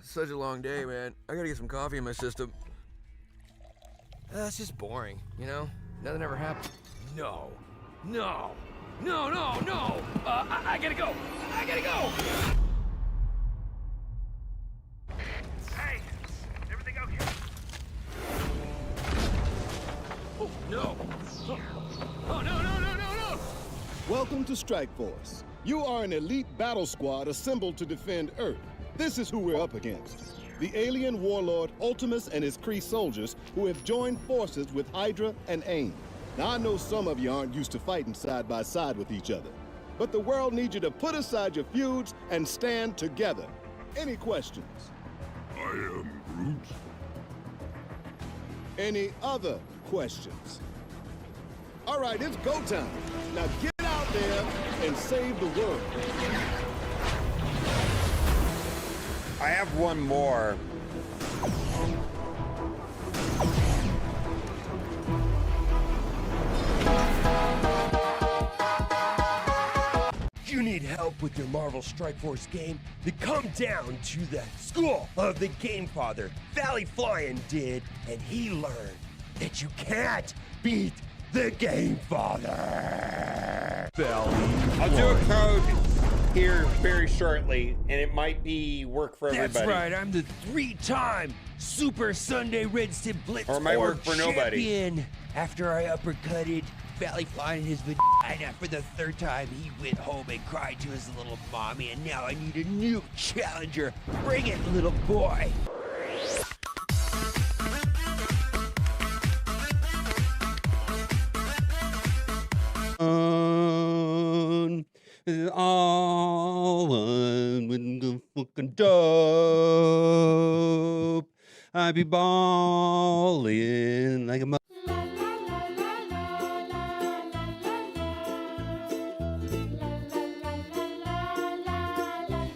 Such a long day, man. I gotta get some coffee in my system. It's just boring, you know? Nothing ever happened. No. No. No, no, no! I gotta go! I gotta go! Hey! Everything okay? Oh, no! Oh, no, no, no, no, no! Welcome to Strike Force. You are an elite battle squad assembled to defend Earth. This is who we're up against. The alien warlord Ultimus and his Kree soldiers who have joined forces with Hydra and AIM. Now, I know some of you aren't used to fighting side by side with each other, but the world needs you to put aside your feuds and stand together. Any questions? I am Groot. Any other questions? All right, it's go time. Now get out there and save the world. I have one more. You need help with your Marvel Strike Force game? Then come down to the school of the Game Father. Valley Flying did, and he learned that you can't beat the Game Father. I'll do a code here very shortly, and it might be work for everybody. That's right, I'm the 3-time Super Sunday Red Stib Blitz Or it might work for nobody. champion. After I uppercutted Valley Flying in his vagina for the 3rd time, he went home and cried to his little mommy, and now I need a new challenger. Bring it, little boy. All one with the fucking dope. I be ballin' like a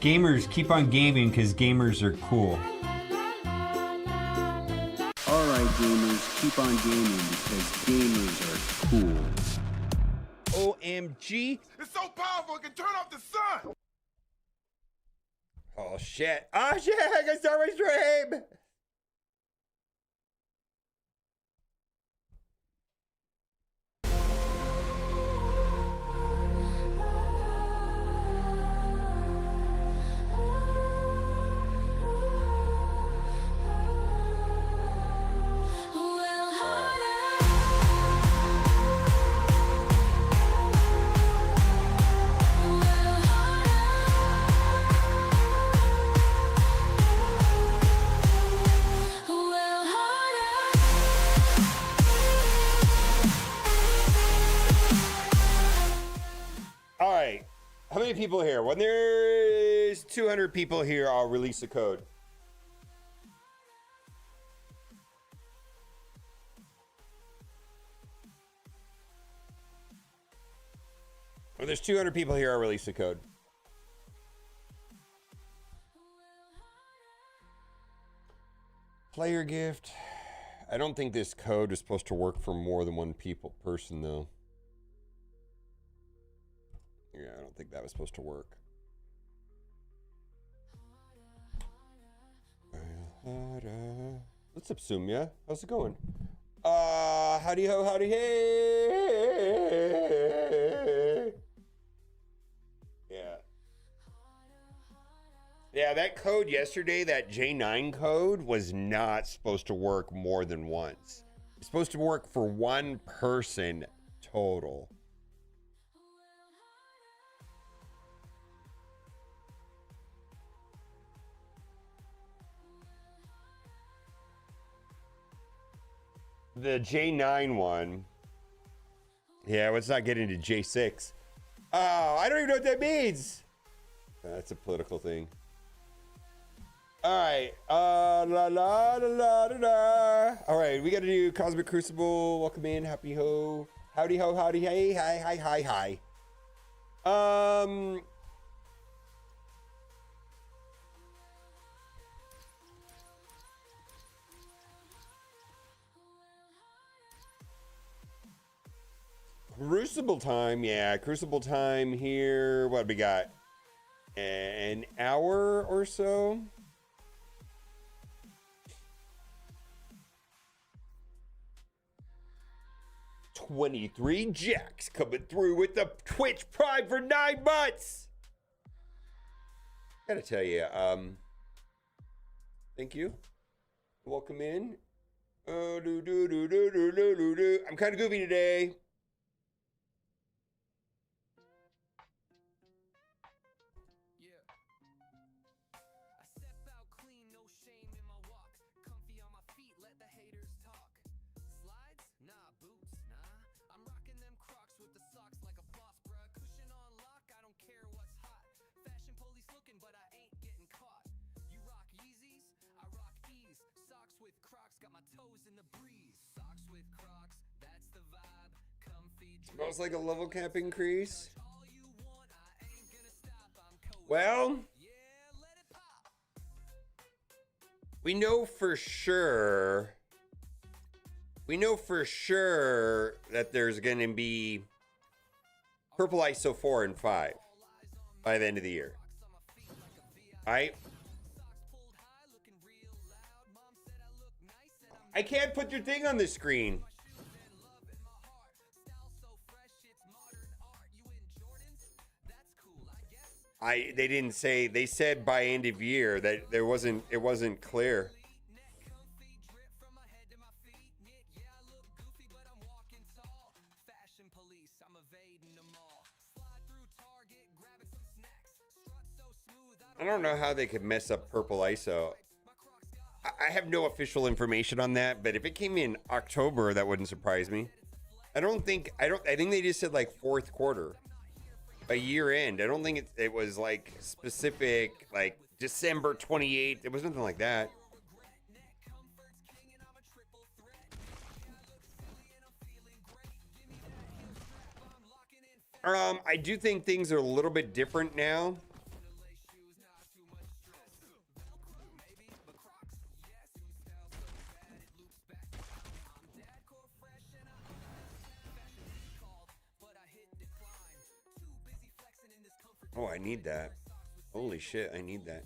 Gamers, keep on gaming because gamers are cool. Alright gamers, keep on gaming because gamers are cool. OMG. It's so powerful it can turn off the sun. Oh shit. Oh shit, I can start my stream. All right, how many people here? When there's 200 people here, I'll release a code. When there's 200 people here, I'll release a code. Player gift. I don't think this code is supposed to work for more than one person though. Yeah, I don't think that was supposed to work. What's up, Sumya? How's it going? Howdy ho, howdy hey. Yeah. Yeah, that code yesterday, that J9 code, was not supposed to work more than once. It's supposed to work for one person total. The J9 one. Yeah, let's not get into J6. Oh, I don't even know what that means. That's a political thing. All right. La la la la la. All right, we got to do Cosmic Crucible. Welcome in. Happy ho. Howdy ho, howdy hey. Hi, hi, hi, hi. Crucible time, yeah, Crucible time here. What we got? An hour or so. 23 Jacks coming through with the Twitch Prime for 9 months. Gotta tell you, thank you. Welcome in. I'm kind of goofy today. Smells like a level cap increase. Well, we know for sure that there's going to be Purple ISO 4 and 5 by the end of the year. I can't put your thing on the screen. They didn't say, they said by end of year that it wasn't clear. I don't know how they could mess up Purple ISO. I have no official information on that, but if it came in October, that wouldn't surprise me. I think they just said like fourth quarter. A year end. I don't think it was like specific, like December 28th. It was nothing like that. I do think things are a little bit different now. Oh, I need that. Holy shit, I need that.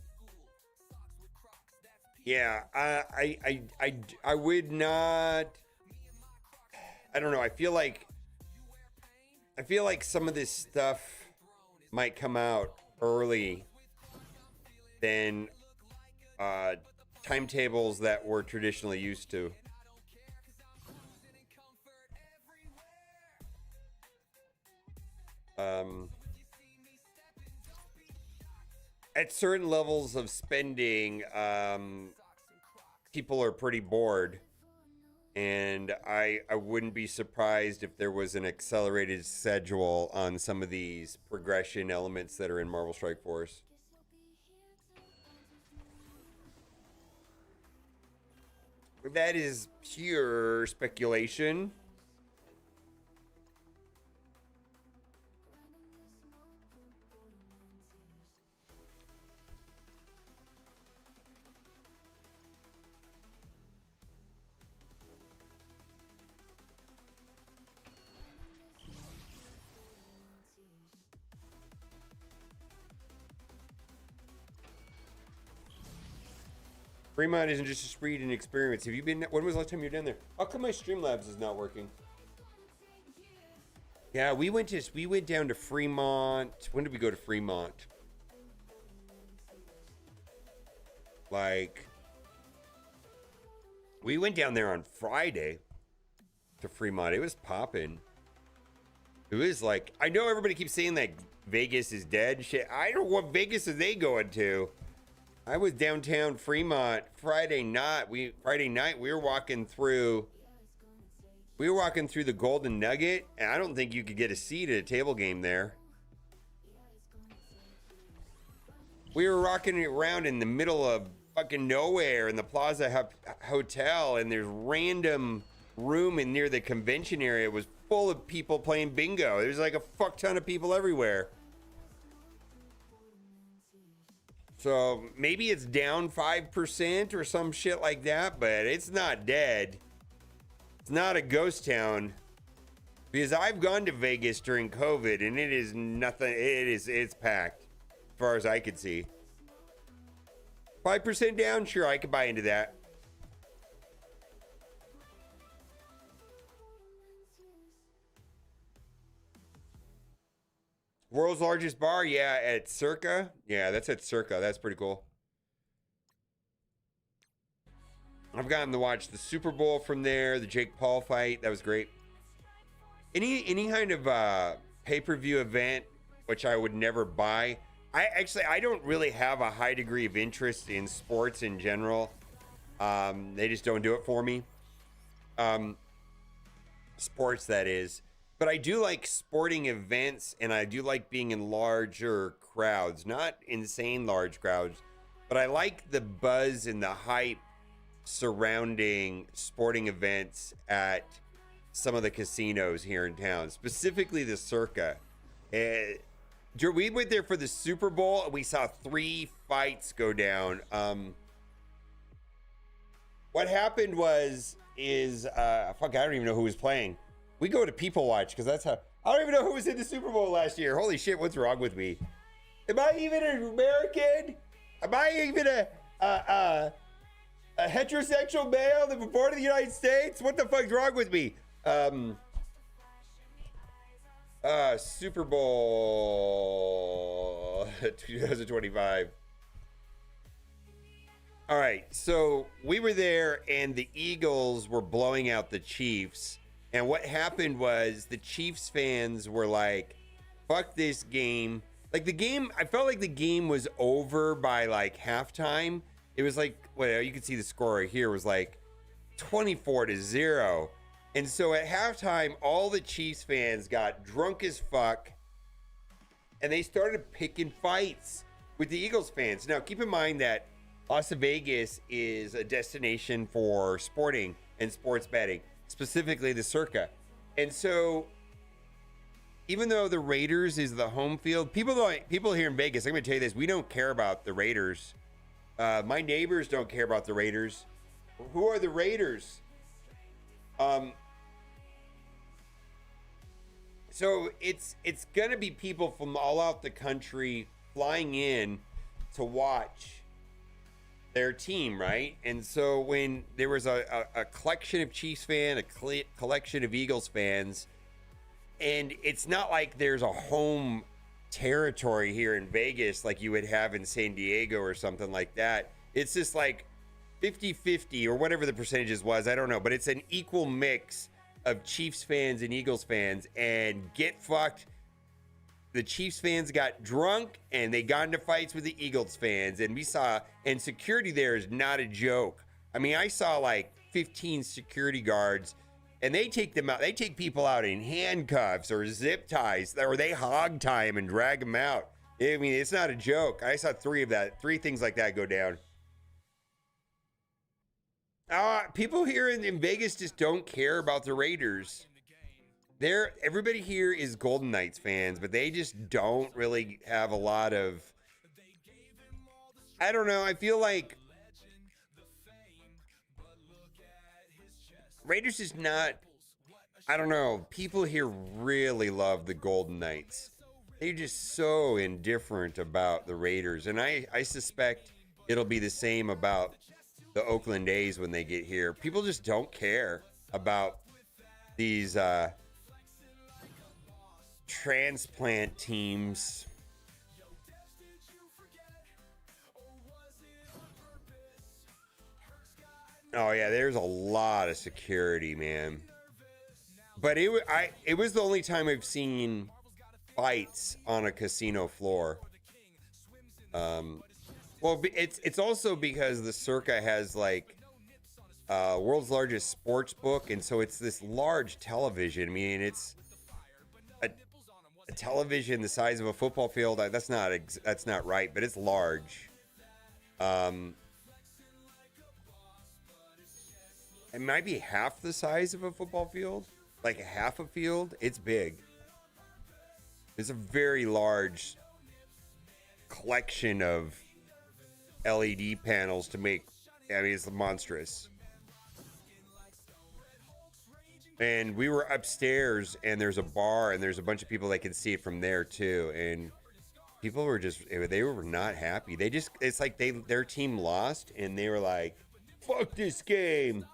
Yeah, I would not. I don't know. I feel like some of this stuff might come out early than timetables that we're traditionally used to. At certain levels of spending, people are pretty bored, and I wouldn't be surprised if there was an accelerated schedule on some of these progression elements that are in Marvel Strike Force. That is pure speculation. Fremont isn't just a speed and experience. Have you been? When was the last time you were down there? How come my Streamlabs is not working? Yeah, we went down to Fremont. When did we go to Fremont? Like, we went down there on Friday to Fremont. It was popping. It was like, I know everybody keeps saying that Vegas is dead. Shit, I don't know what Vegas are they going to. I was downtown Fremont Friday night. We were walking through the Golden Nugget, and I don't think you could get a seat at a table game there. We were rocking around in the middle of fucking nowhere in the Plaza Hotel, and there's random room in near the convention area. It was full of people playing bingo. There's like a fuck ton of people everywhere. So maybe it's down 5% or some shit like that, but it's not dead. It's not a ghost town. Because I've gone to Vegas during COVID and it is nothing. It's packed as far as I could see. 5% down? Sure, I could buy into that. World's largest bar? Yeah, at Circa. Yeah, that's at Circa. That's pretty cool. I've gotten to watch the Super Bowl from there, the Jake Paul fight. That was great. Any kind of pay-per-view event, which I would never buy. I don't really have a high degree of interest in sports in general. They just don't do it for me. Sports, that is. But I do like sporting events, and I do like being in larger crowds. Not insane large crowds, but I like the buzz and the hype surrounding sporting events at some of the casinos here in town, specifically the Circa. We went there for the Super Bowl, and we saw 3 fights go down. What happened fuck, I don't even know who was playing. We go to People Watch because that's how. I don't even know who was in the Super Bowl last year. Holy shit, what's wrong with me? Am I even an American? Am I even a heterosexual male that was born in the United States? What the fuck's wrong with me? Super Bowl 2025. All right, so we were there and the Eagles were blowing out the Chiefs. And what happened was the Chiefs fans were like, fuck this game. Like the game, I felt like the game was over by like halftime. It was like, well, you can see the score right here was like 24-0. And so at halftime, all the Chiefs fans got drunk as fuck. And they started picking fights with the Eagles fans. Now, keep in mind that Las Vegas is a destination for sporting and sports betting, specifically the Circa. And so even though the Raiders is the home field, people here in Vegas, I'm going to tell you this, we don't care about the Raiders. My neighbors don't care about the Raiders. Who are the Raiders? So it's going to be people from all out the country flying in to watch their team, right? And so when there was a collection of Chiefs fans, a collection of Eagles fans, and it's not like there's a home territory here in Vegas like you would have in San Diego or something like that. It's just like 50-50 or whatever the percentages was, I don't know, but it's an equal mix of Chiefs fans and Eagles fans. And get fucked, the Chiefs fans got drunk and they got into fights with the Eagles fans, and and security there is not a joke. I mean, I saw like 15 security guards, and they take them out. They take people out in handcuffs or zip ties, or they hog tie them and drag them out. I mean, it's not a joke. I saw 3 things like that go down. People here in Vegas just don't care about the Raiders. Everybody here is Golden Knights fans, but they just don't really have a lot of, I don't know, I feel like Raiders is not, I don't know, people here really love the Golden Knights. They're just so indifferent about the Raiders, and I suspect it'll be the same about the Oakland A's when they get here. People just don't care about these transplant teams. Oh yeah, there's a lot of security, man. But it was the only time I've seen fights on a casino floor. Well, it's also because the Circa has like world's largest sports book, and so it's this large television. I mean, it's a television the size of a football field. That's not right, but it's large. It might be half the size of a football field, like half a field. It's big. It's a very large collection of LED panels to make. I mean, it's monstrous. And we were upstairs, and there's a bar, and there's a bunch of people that can see it from there too. And people were they were not happy. It's like their team lost, and they were like, "Fuck this game,"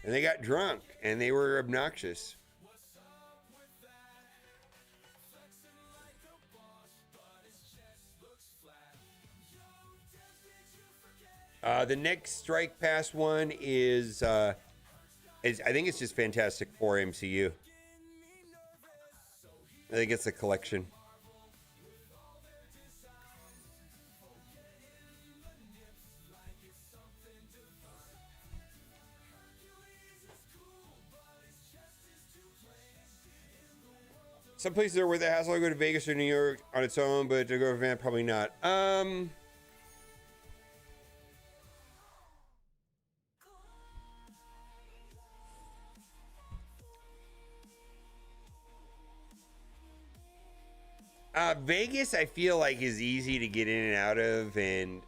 and they got drunk, and they were obnoxious. The next Strike Pass one is I think it's just Fantastic Four MCU. I think it's a collection. Some places are worth the hassle. I go to Vegas or New York on its own, but to go to Van, probably not. Vegas, I feel like, is easy to get in and out of, and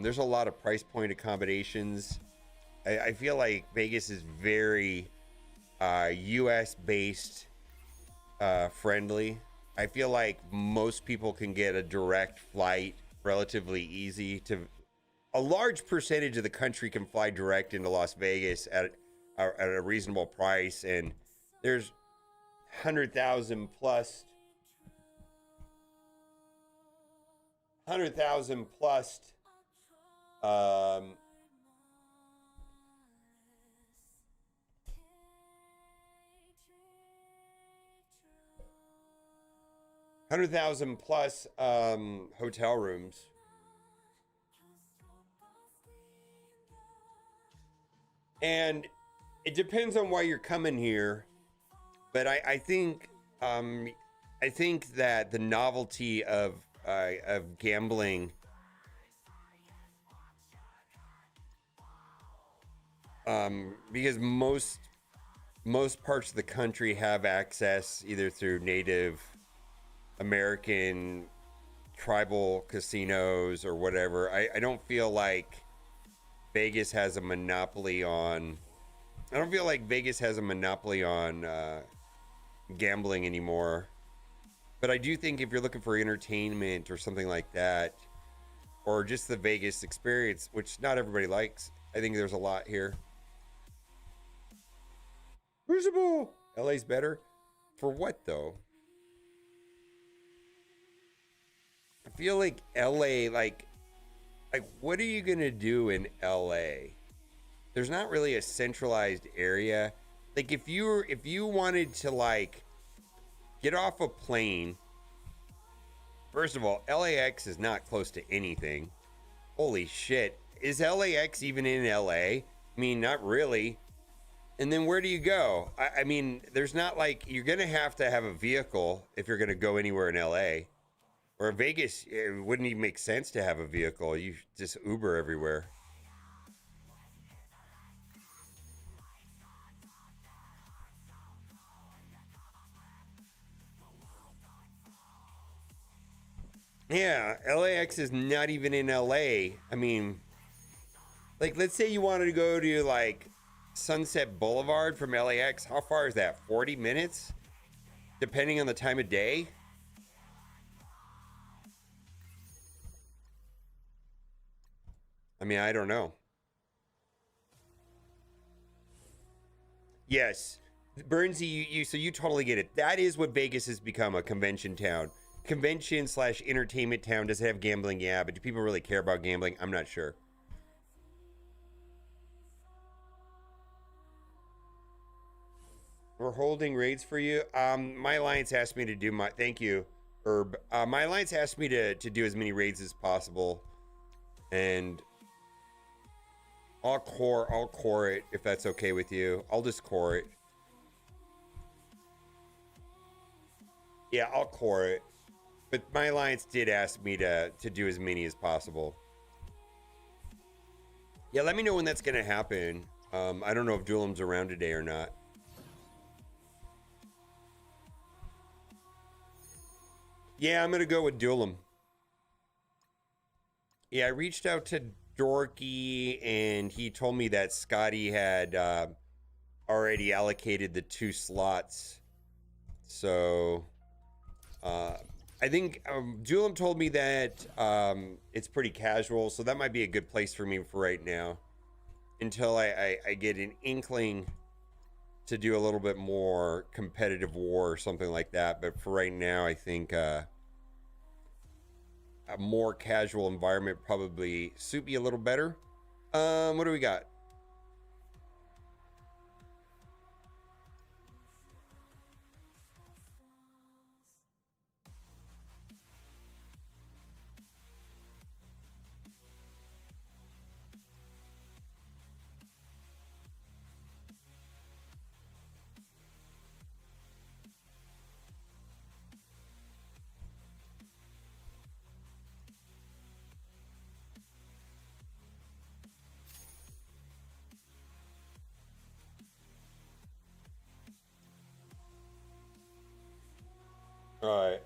there's a lot of price point accommodations. I feel like Vegas is very U.S. based friendly. I feel like most people can get a direct flight relatively easy to. A large percentage of the country can fly direct into Las Vegas at a reasonable price, and there's 100,000 plus 100,000 plus 100,000 plus hotel rooms. And it depends on why you're coming here, but I think that the novelty of gambling because most parts of the country have access either through Native American tribal casinos or whatever. I don't feel like Vegas has a monopoly on gambling anymore. But I do think if you're looking for entertainment or something like that, or just the Vegas experience, which not everybody likes, I think there's a lot here. Crucible! LA's better? For what, though? I feel like LA, like what are you gonna do in LA? There's not really a centralized area. Like if you wanted to like get off a plane, first of all, LAX is not close to anything. Holy shit. Is LAX even in LA? I mean, not really. And then where do you go? I mean, there's not like, you're gonna have a vehicle if you're gonna go anywhere in LA. Or Vegas, it wouldn't even make sense to have a vehicle. You just Uber everywhere. Yeah, LAX is not even in LA. I mean, like, let's say you wanted to go to like Sunset Boulevard from LAX. How far is that? 40 minutes? Depending on the time of day? I mean, I don't know. Yes. Burnsy, so you totally get it. That is what Vegas has become, a convention town. Convention/entertainment town. Does it have gambling? Yeah, but do people really care about gambling? I'm not sure. We're holding raids for you. My alliance asked me to do my... Thank you, Herb. My alliance asked me to do as many raids as possible. And... I'll core it if that's okay with you. I'll just core it. Yeah, I'll core it. But my alliance did ask me to do as many as possible. Yeah, let me know when that's going to happen. I don't know if Duelim's around today or not. Yeah, I'm going to go with Duelim. Yeah, I reached out to Dorky, and he told me that Scotty had already allocated the 2 slots. So, I think Duelim told me that it's pretty casual, so that might be a good place for me for right now. Until I get an inkling to do a little bit more competitive war or something like that. But for right now, I think... a more casual environment probably suit me a little better. What do we got? All right.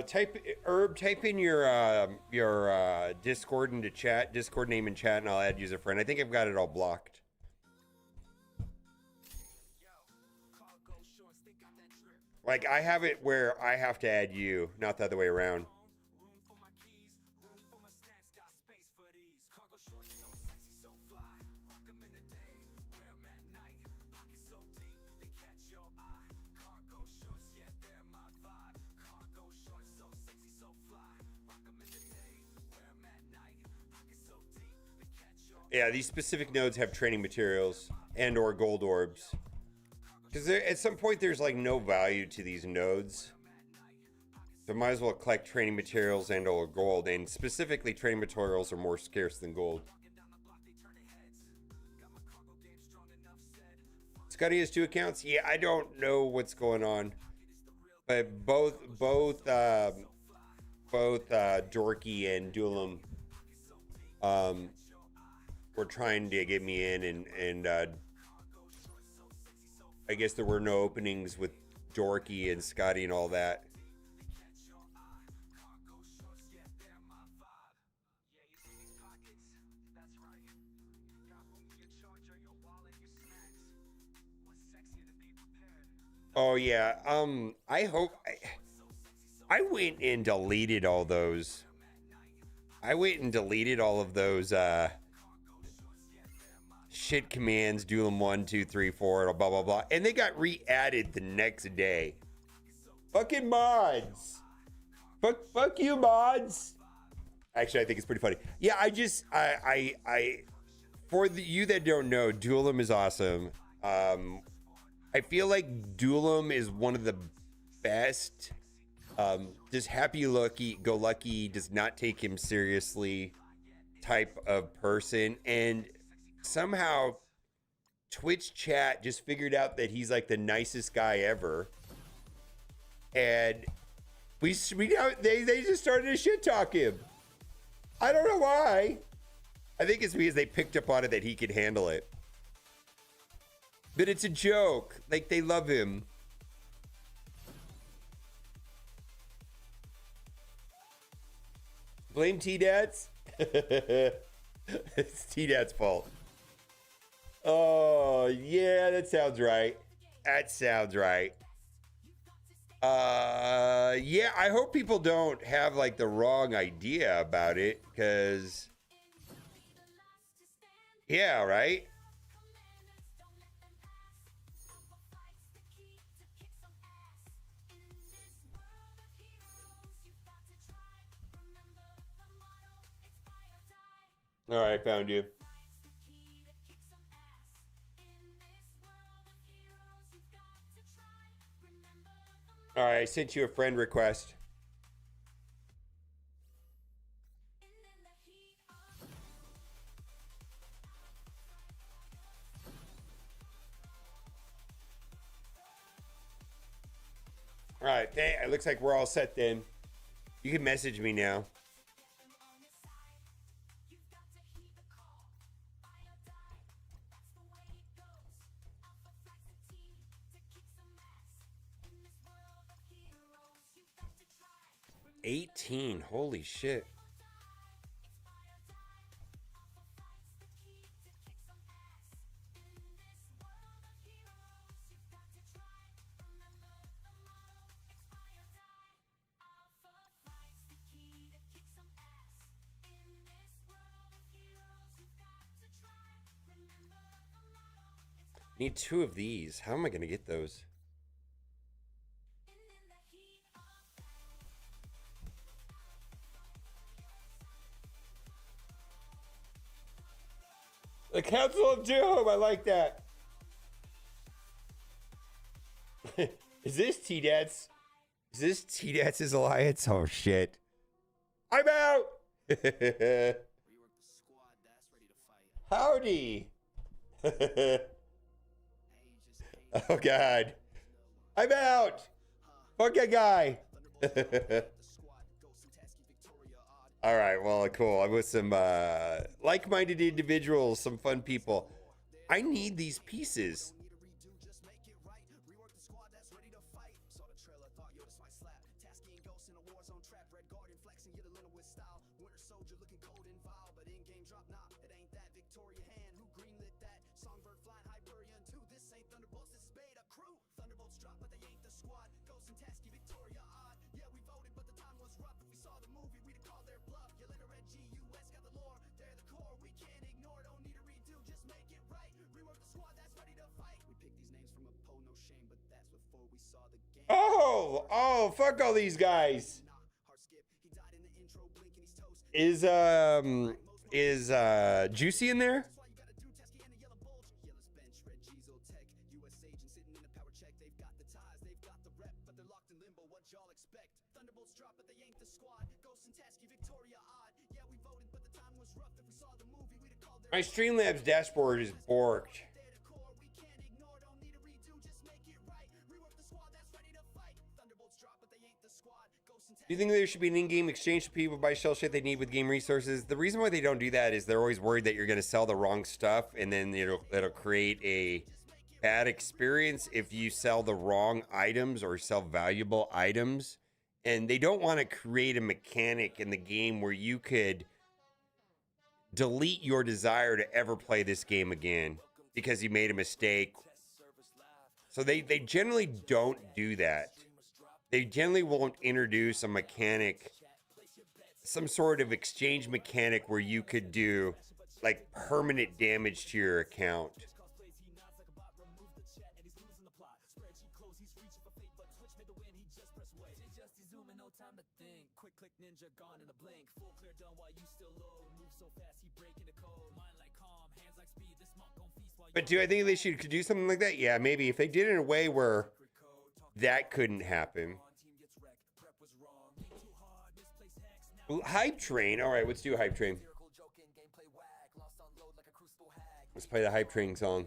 Type in your Discord into chat, Discord name in chat, and I'll add user friend. I think I've got it all blocked. Like, I have it where I have to add you, not the other way around. Yeah, these specific nodes have training materials and or gold orbs. Because at some point there's like no value to these nodes. So might as well collect training materials and or gold. And specifically training materials are more scarce than gold. Scotty has 2 accounts? Yeah, I don't know what's going on. But both Dorky and Duelim were trying to get me in, and I guess there were no openings with Dorky and Scotty and all that. Oh yeah, I hope I went and deleted all those. I went and deleted all of those shit commands, Duelim 1, 2, 3, 4, blah blah blah, and they got re-added the next day. Fucking mods. Fuck you, mods. Actually, I think it's pretty funny. Yeah, I for you that don't know, Duelim is awesome. I feel like Duelim is one of the best. Just go lucky, does not take him seriously type of person, and somehow Twitch chat just figured out that he's like the nicest guy ever, and they just started to shit talk him. I don't know why. I think it's because they picked up on it that he could handle it, but it's a joke. Like, they love him. Blame T-Dad's? It's T-Dad's fault. Oh, yeah, that sounds right. That sounds right. Yeah, I hope people don't have, like, the wrong idea about it, because... Yeah, right? All right, found you. All right, I sent you a friend request. All right, it looks like we're all set then. You can message me now. $18, holy shit. Need 2 of these. How am I going to get those? The Council of Doom. I like that. Is this T-Dats? Is this T-Dats' alliance? Oh, shit. I'm out. Howdy. Oh, God. I'm out. Fuck that guy. All right, well, cool. I'm with some like-minded individuals, some fun people. I need these pieces. Oh, fuck all these guys. Is Juicy in there? My Streamlabs dashboard is borked. Do you think there should be an in-game exchange for people buy shell shit they need with game resources? The reason why they don't do that is they're always worried that you're going to sell the wrong stuff, and then it'll create a bad experience if you sell the wrong items or sell valuable items. And they don't want to create a mechanic in the game where you could delete your desire to ever play this game again because you made a mistake. So they generally don't do that. They generally won't introduce a mechanic, some sort of exchange mechanic where you could do like permanent damage to your account. But do I think they should do something like that? Yeah, maybe if they did it in a way where that couldn't happen. Hype Train. All right, let's do Hype Train. Let's play the Hype Train song.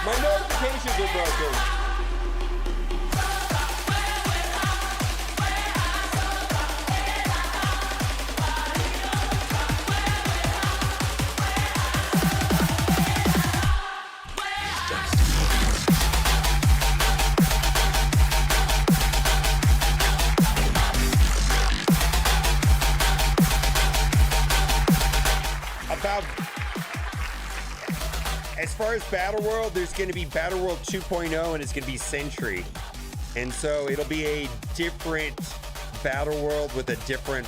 My notifications are broken. As far as Battle World, there's going to be Battle World 2.0 and it's going to be Sentry. And so it'll be a different Battle World with a different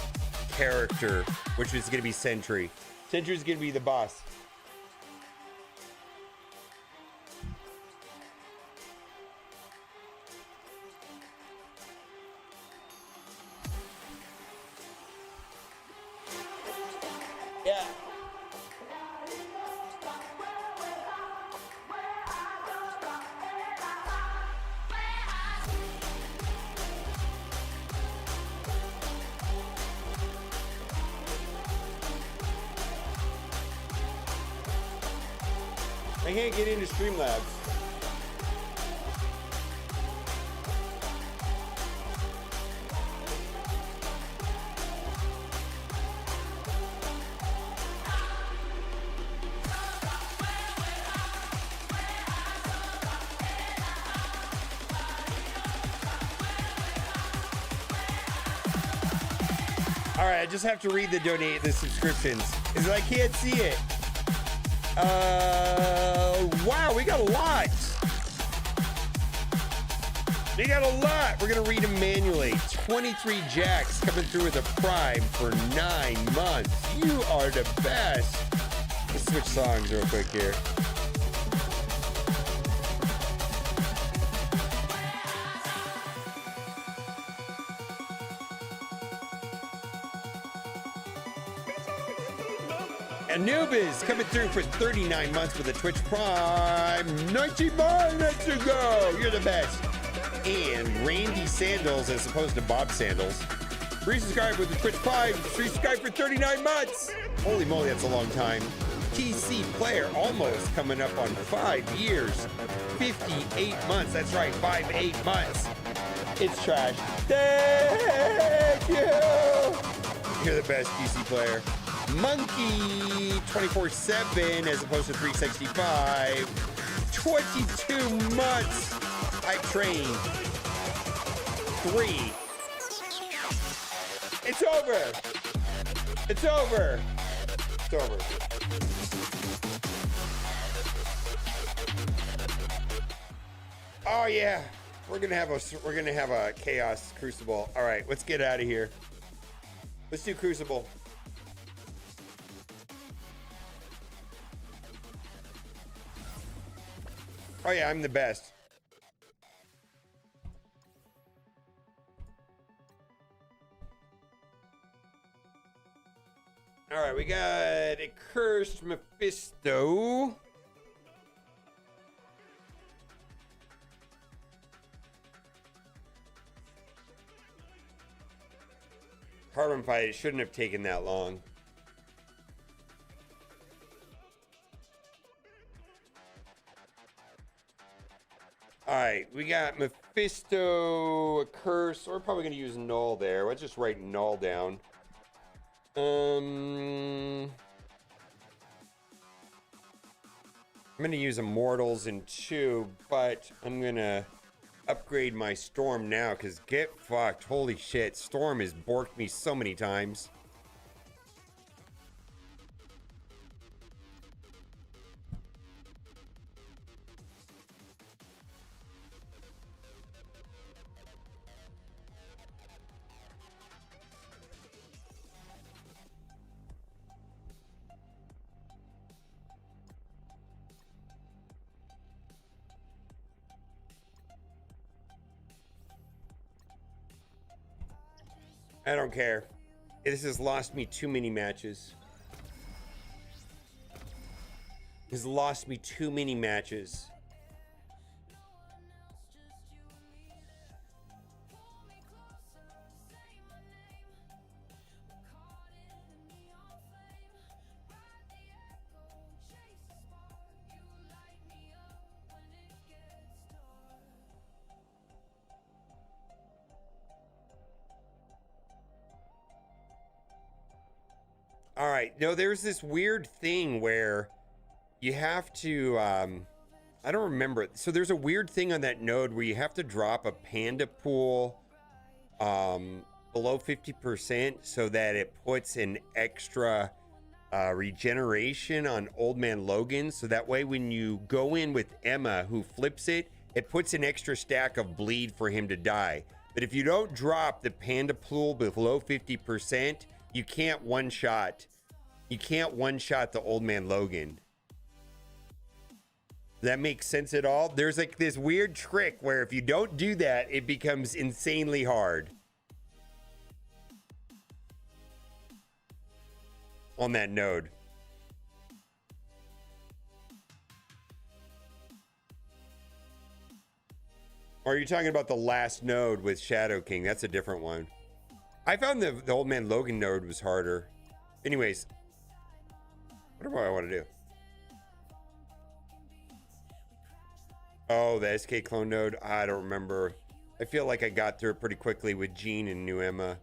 character, which is going to be Sentry. Sentry's going to be the boss. Yeah. I can't get into Streamlabs. All right, I just have to read the subscriptions because I can't see it. Wow, we got a lot. We got a lot. We're gonna read them manually. 23 Jacks coming through with a Prime for 9 months. You are the best. Let's switch songs real quick here. Anubis coming through for 39 months with a Twitch Prime. 99 minutes ago. You're the best. And Randy Sandals as opposed to Bob Sandals. Resubscribe with the Twitch Prime. Resubscribe for 39 months. Holy moly, that's a long time. TC Player almost coming up on 5 years. 58 months. That's right, 8 months. It's trash. Thank you. You're the best, TC Player. Monkey 24/7 as opposed to 365. 22 months. I trained 3. It's over. It's over. It's over. Oh yeah, we're gonna have a Chaos Crucible. All right, let's get out of here. Let's do Crucible. Oh yeah, I'm the best. All right, we got a Cursed Mephisto. Carbon fight, it shouldn't have taken that long. All right, we got Mephisto, a curse. We're probably gonna use null there. Let's just write null down. I'm gonna use Immortals in 2, but I'm gonna upgrade my Storm now because get fucked. Holy shit, Storm has borked me so many times. I don't care. This has lost me too many matches. This has lost me too many matches. All right, no, there's this weird thing where you have to, I don't remember it. So there's a weird thing on that node where you have to drop a panda pool below 50% so that it puts an extra regeneration on Old Man Logan. So that way when you go in with Emma who flips it, it puts an extra stack of bleed for him to die. But if you don't drop the panda pool below 50%, you can't one-shot. You can't one-shot the Old Man Logan. Does that make sense at all? There's like this weird trick where if you don't do that, it becomes insanely hard. On that node. Or are you talking about the last node with Shadow King? That's a different one. I found the Old Man Logan node was harder. Anyways, what do I want to do? Oh, the SK clone node. I don't remember. I feel like I got through it pretty quickly with Jean and New Emma.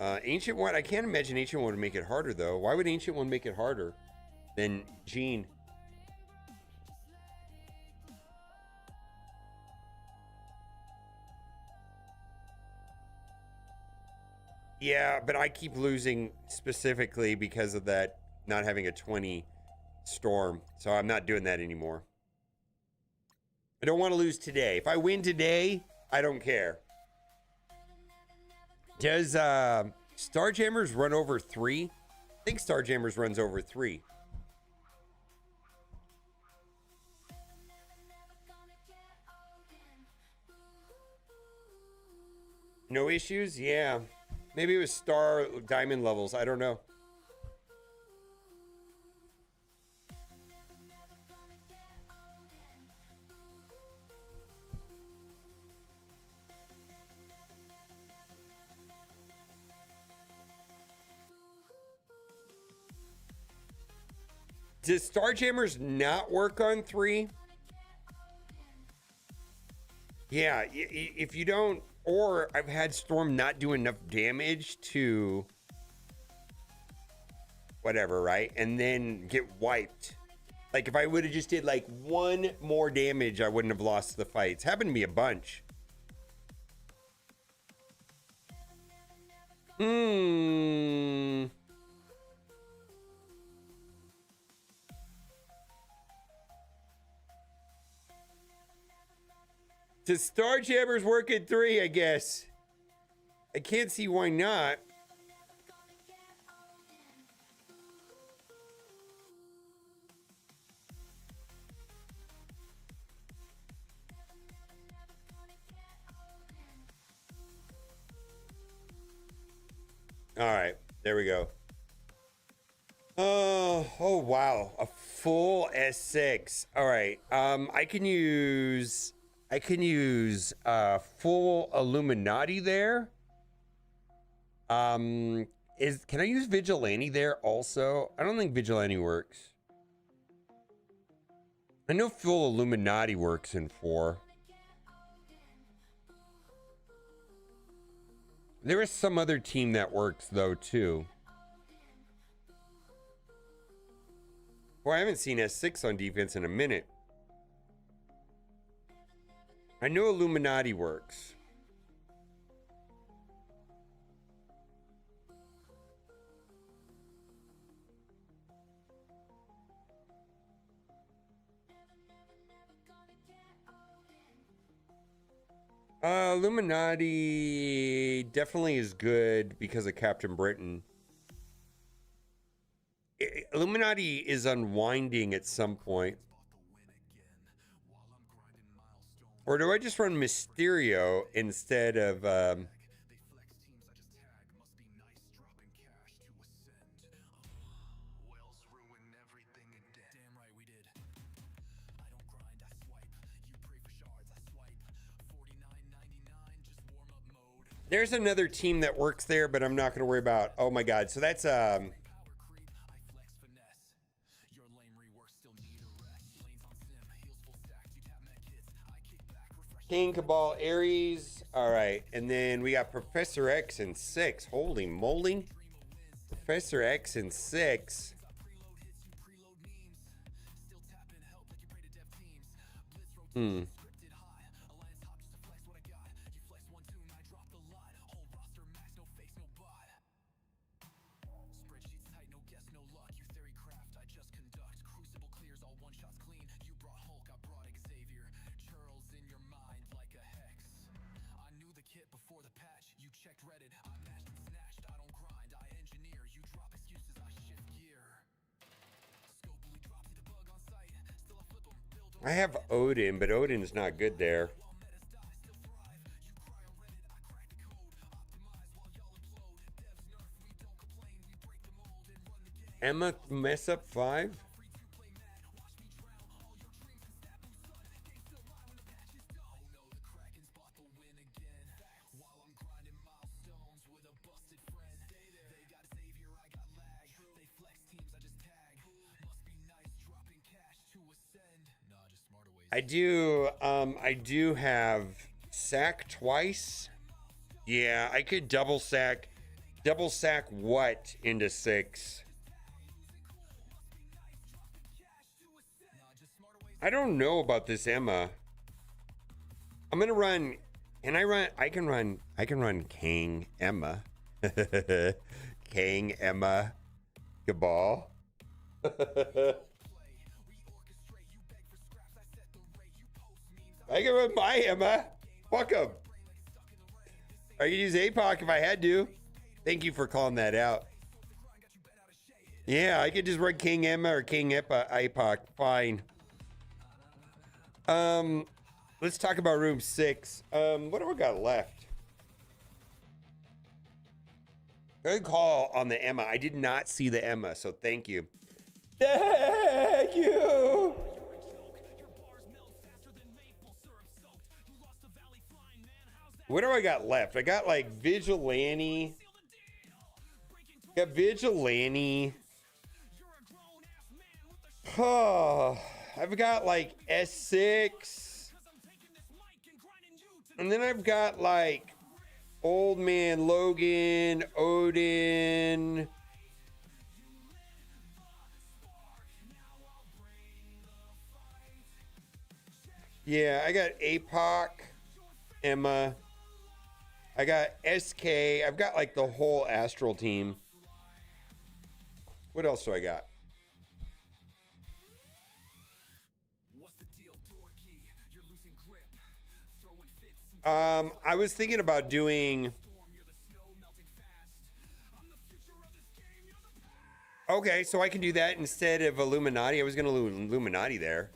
Ancient One, I can't imagine Ancient One would make it harder though. Why would Ancient One make it harder than Jean? Yeah, but I keep losing specifically because of that not having a 20 storm. So I'm not doing that anymore. I don't want to lose today. If I win today, I don't care. Does Starjammers run over 3? I think Starjammers runs over 3. No issues? Yeah. Maybe it was star diamond levels. I don't know. Does Starjammers not work on 3? Yeah, if you don't, or I've had Storm not do enough damage to whatever, right? And then get wiped. Like if I would have just did like 1 more damage, I wouldn't have lost the fight. It's happened to me a bunch. Does Starjammers work at 3, I guess? I can't see why not. All right, there we go. Oh wow, a full S6. All right, I can use full Illuminati there. Can I use Vigilante there also? I don't think Vigilante works. I know full Illuminati works in 4. There is some other team that works though too. Boy, I haven't seen S6 on defense in a minute. I know Illuminati works. Illuminati definitely is good because of Captain Britain. Illuminati is unwinding at some point. Or do I just run Mysterio instead of There's another team that works there, but I'm not going to worry about. Oh my god. So that's King, Cabal, Ares. All right. And then we got Professor X in 6. Holy moly. Professor X in 6. I have Odin, but Odin's not good there. Emma mess up 5? I do have sack twice. Yeah, I could double sack what into 6? I don't know about this Emma. I'm gonna run, I can run King Emma. King Emma Cabal. I can run by Emma. Fuck him. I could use APOC if I had to. Thank you for calling that out. Yeah, I could just run King Emma or King APOC. Fine. Let's talk about room 6. What do we got left? Good call on the Emma. I did not see the Emma, so thank you. Thank you. What do I got left? I got like Vigilante. Got Vigilante. Oh, I've got like S6. And then I've got like Old Man Logan, Odin. Yeah, I got APOC, Emma. I got SK. I've got like the whole Astral team. What else do I got? I was thinking about doing. Okay, so I can do that instead of Illuminati. I was going to do Illuminati there.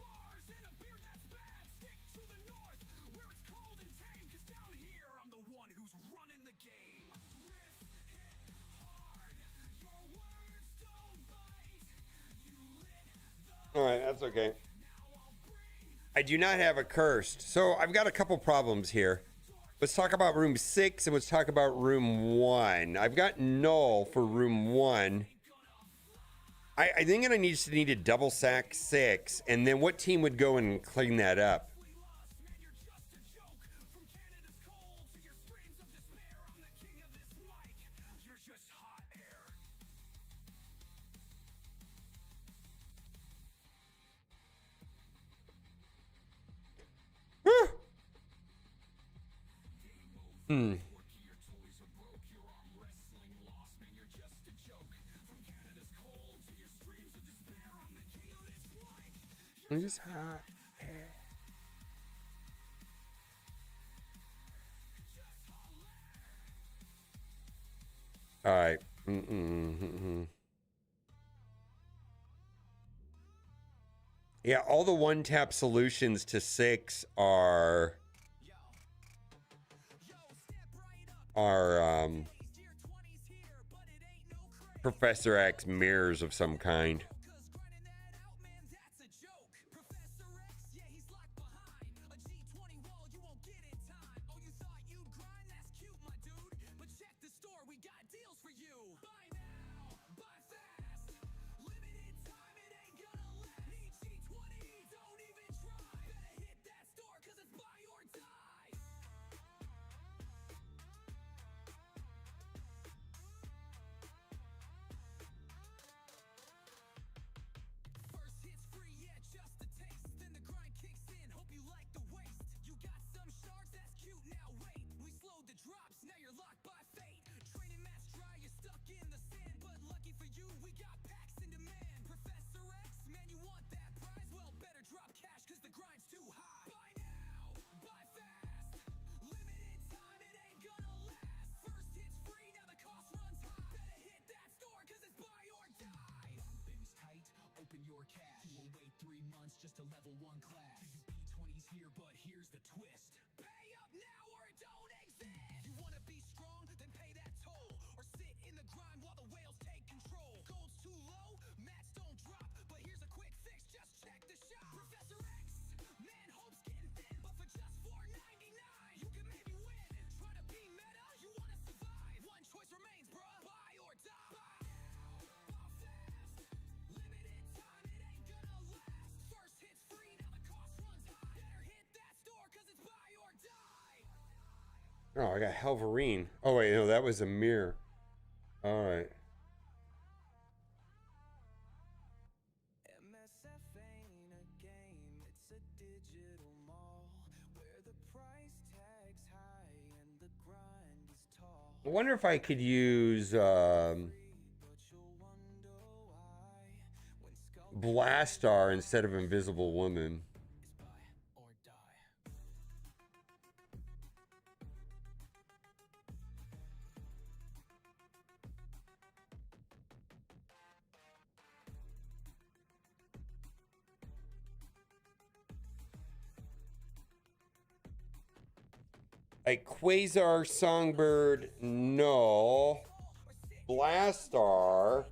All right, that's okay. I do not have a cursed. So I've got a couple problems here. Let's talk about room 6 and let's talk about room 1. I've got null for room 1. I think I need to double sack 6. And then what team would go and clean that up? I'm just hot. All right. Yeah, all the one-tap solutions to 6 are Professor X mirrors of some kind. Oh, I got Helverine. Oh, wait, no, that was a mirror. All right. I wonder if I could use Blastar instead of Invisible Woman. Like Quasar, Songbird, no. Blastar.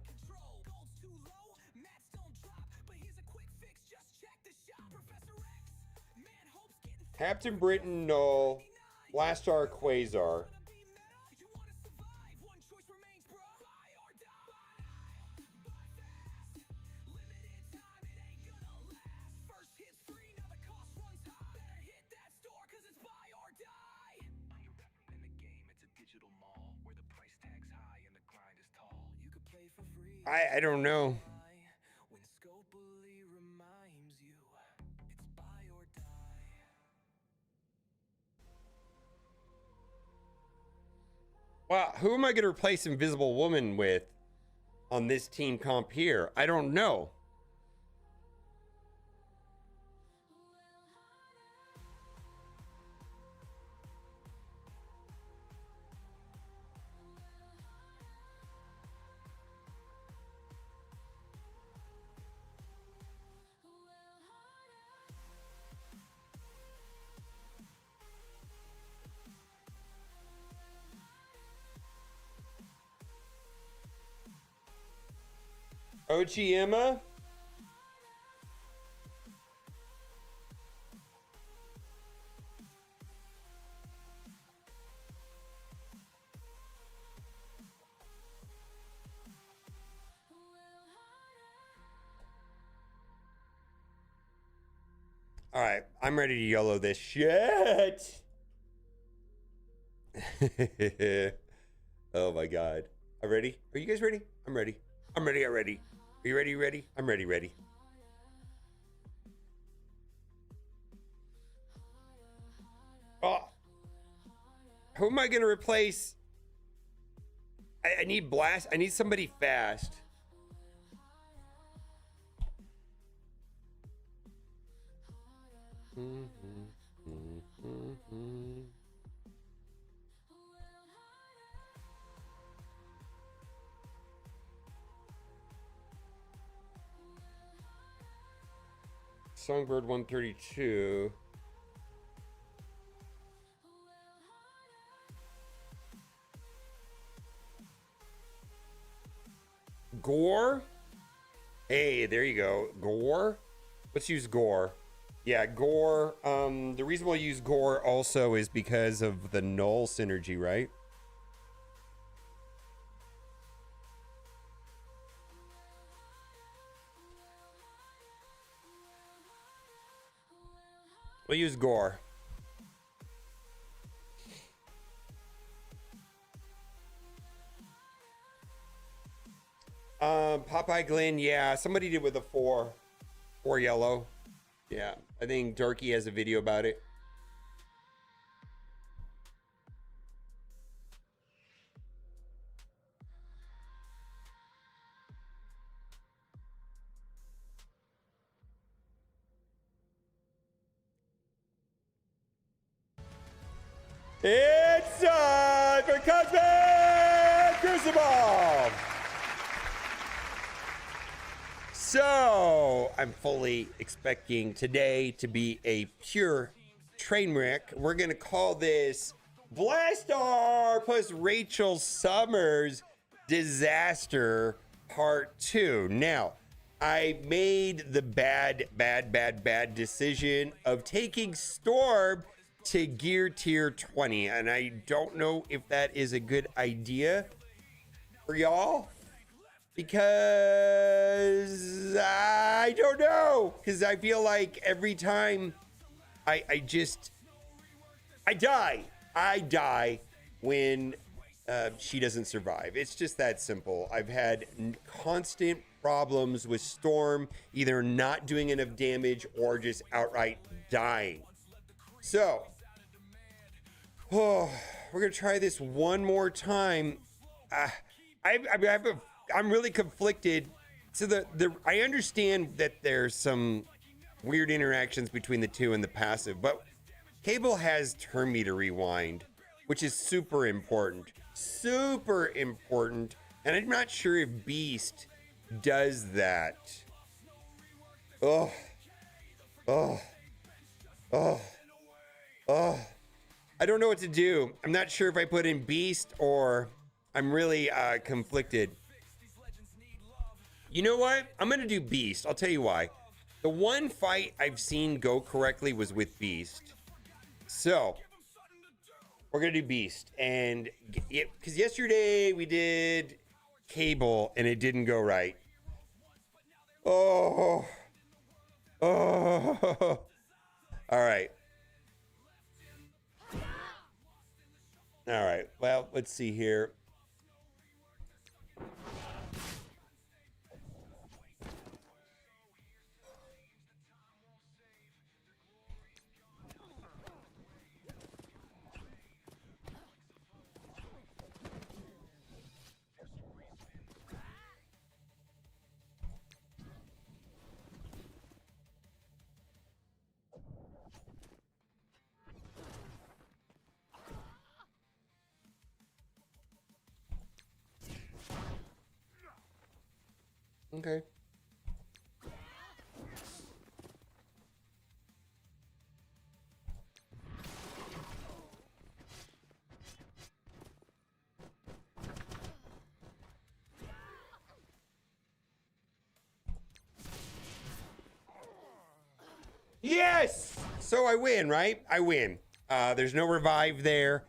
Captain Britain, no. Blastar, Quasar. I don't know. Well, who am I going to replace Invisible Woman with on this team comp here? I don't know. Ochiyama? All right, I'm ready to YOLO this shit. Oh my god. I'm ready? Are you guys ready? I'm ready. I'm ready already. Are you ready? You ready? I'm ready, ready. Oh. Who am I going to replace? I need Blast. I need somebody fast. Songbird 132. Gore? Hey, there you go. Gore? Let's use Gore. Yeah, Gore. The reason we'll use Gore also is because of the Null synergy, right? We'll use Gore. Popeye Glenn, yeah, somebody did with a 4 yellow. Yeah, I think Darky has a video about it. It's time for Cosmic Crucible! So, I'm fully expecting today to be a pure train wreck. We're going to call this Blastar plus Rachel Summers Disaster Part 2. Now, I made the bad decision of taking Storm to gear tier 20, and I don't know if that is a good idea for y'all, because I don't know, because I feel like every time I die when she doesn't survive. It's just that simple. I've had constant problems with Storm either not doing enough damage or just outright dying. So, we're gonna try this one more time. I'm really conflicted. So I understand that there's some weird interactions between the two and the passive, but Cable has turn meter rewind, which is super important. Super important. And I'm not sure if Beast does that. Oh. I don't know what to do. I'm not sure if I put in Beast or I'm really conflicted. You know what? I'm going to do Beast. I'll tell you why. The one fight I've seen go correctly was with Beast. So, we're going to do Beast. And because yesterday we did Cable and it didn't go right. Oh. All right. All right. Well, let's see here. Okay. Yes! So I win, right? I win. There's no revive there.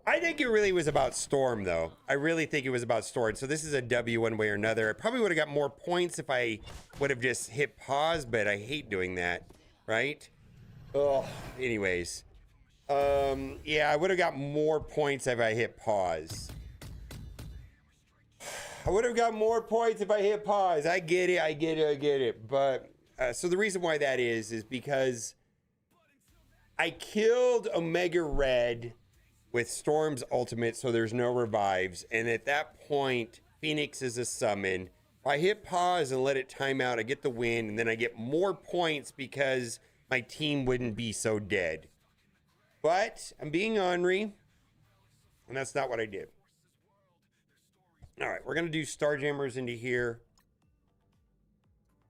I think it really was about Storm, though. I really think it was about Storm. So this is a W one way or another. I probably would have got more points if I would have just hit pause, but I hate doing that, right? Oh, anyways. Yeah, I would have got more points if I hit pause. I would have got more points if I hit pause. I get it. But, so the reason why that is because I killed Omega Red with Storm's ultimate, so there's no revives. And at that point, Phoenix is a summon. If I hit pause and let it time out, I get the win, and then I get more points because my team wouldn't be so dead. But I'm being ornery, and that's not what I did. All right, we're going to do Starjammers into here.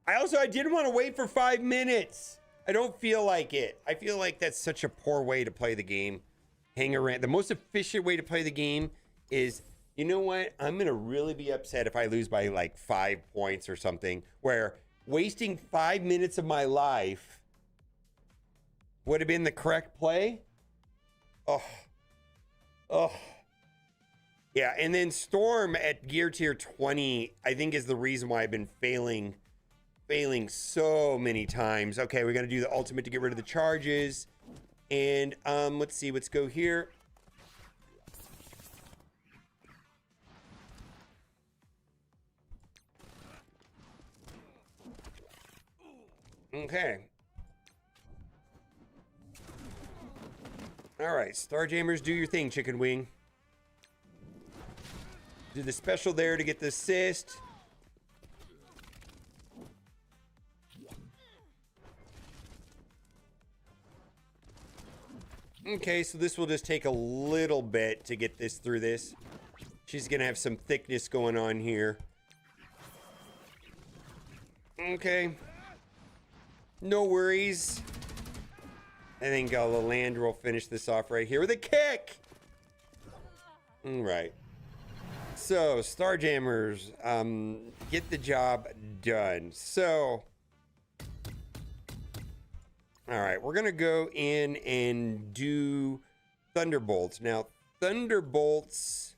I didn't want to wait for 5 minutes. I don't feel like it. I feel like that's such a poor way to play the game. Hang around. The most efficient way to play the game is, you know what? I'm going to really be upset if I lose by like 5 points or something, where wasting 5 minutes of my life would have been the correct play. Oh. Yeah, and then Storm at gear tier 20, I think is the reason why I've been failing so many times. Okay, we're going to do the ultimate to get rid of the charges. And let's see, let's go here. Okay. All right, Starjammers, do your thing, Chicken Wing. Do the special there to get the assist. Okay, so this will just take a little bit to get this through this. She's gonna have some thickness going on here. Okay. No worries. I think Lalandra will finish this off right here with a kick. All right. So, Starjammers, get the job done. So, all right, we're going to go in and do Thunderbolts. Now, Thunderbolts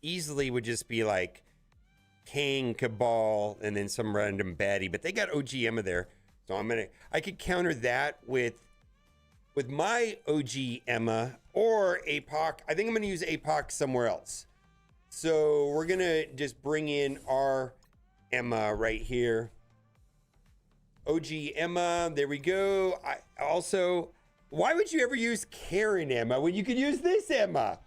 easily would just be like King, Cabal, and then some random baddie, but they got OG Emma there. So I could counter that with my OG Emma or APOC. I think I'm gonna use APOC somewhere else. So we're gonna just bring in our Emma right here. OG Emma, there we go. Why would you ever use Karen Emma when you could use this Emma?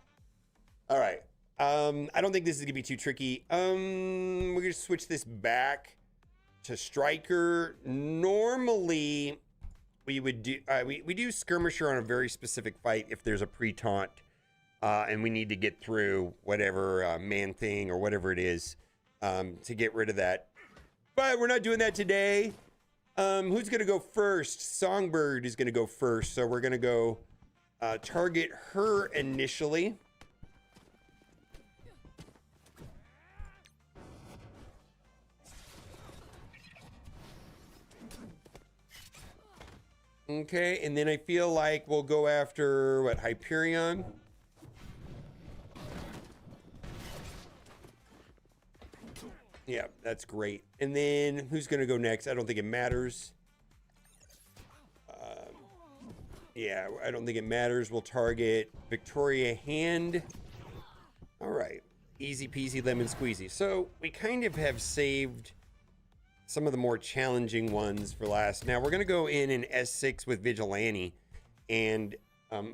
All right. I don't think this is gonna be too tricky. We're gonna switch this back to Striker. Normally, we would do we do Skirmisher on a very specific fight if there's a pre-taunt and we need to get through whatever man thing or whatever it is to get rid of that. But we're not doing that today. Who's gonna go first? Songbird is gonna go first, so we're gonna go target her initially. Okay, and then I feel like we'll go after, what, Hyperion? Yeah, that's great. And then who's going to go next? I don't think it matters. Yeah, I don't think it matters. We'll target Victoria Hand. All right, easy peasy lemon squeezy. So we kind of have saved some of the more challenging ones for last. Now we're going to go in S6 with Vigilante, and the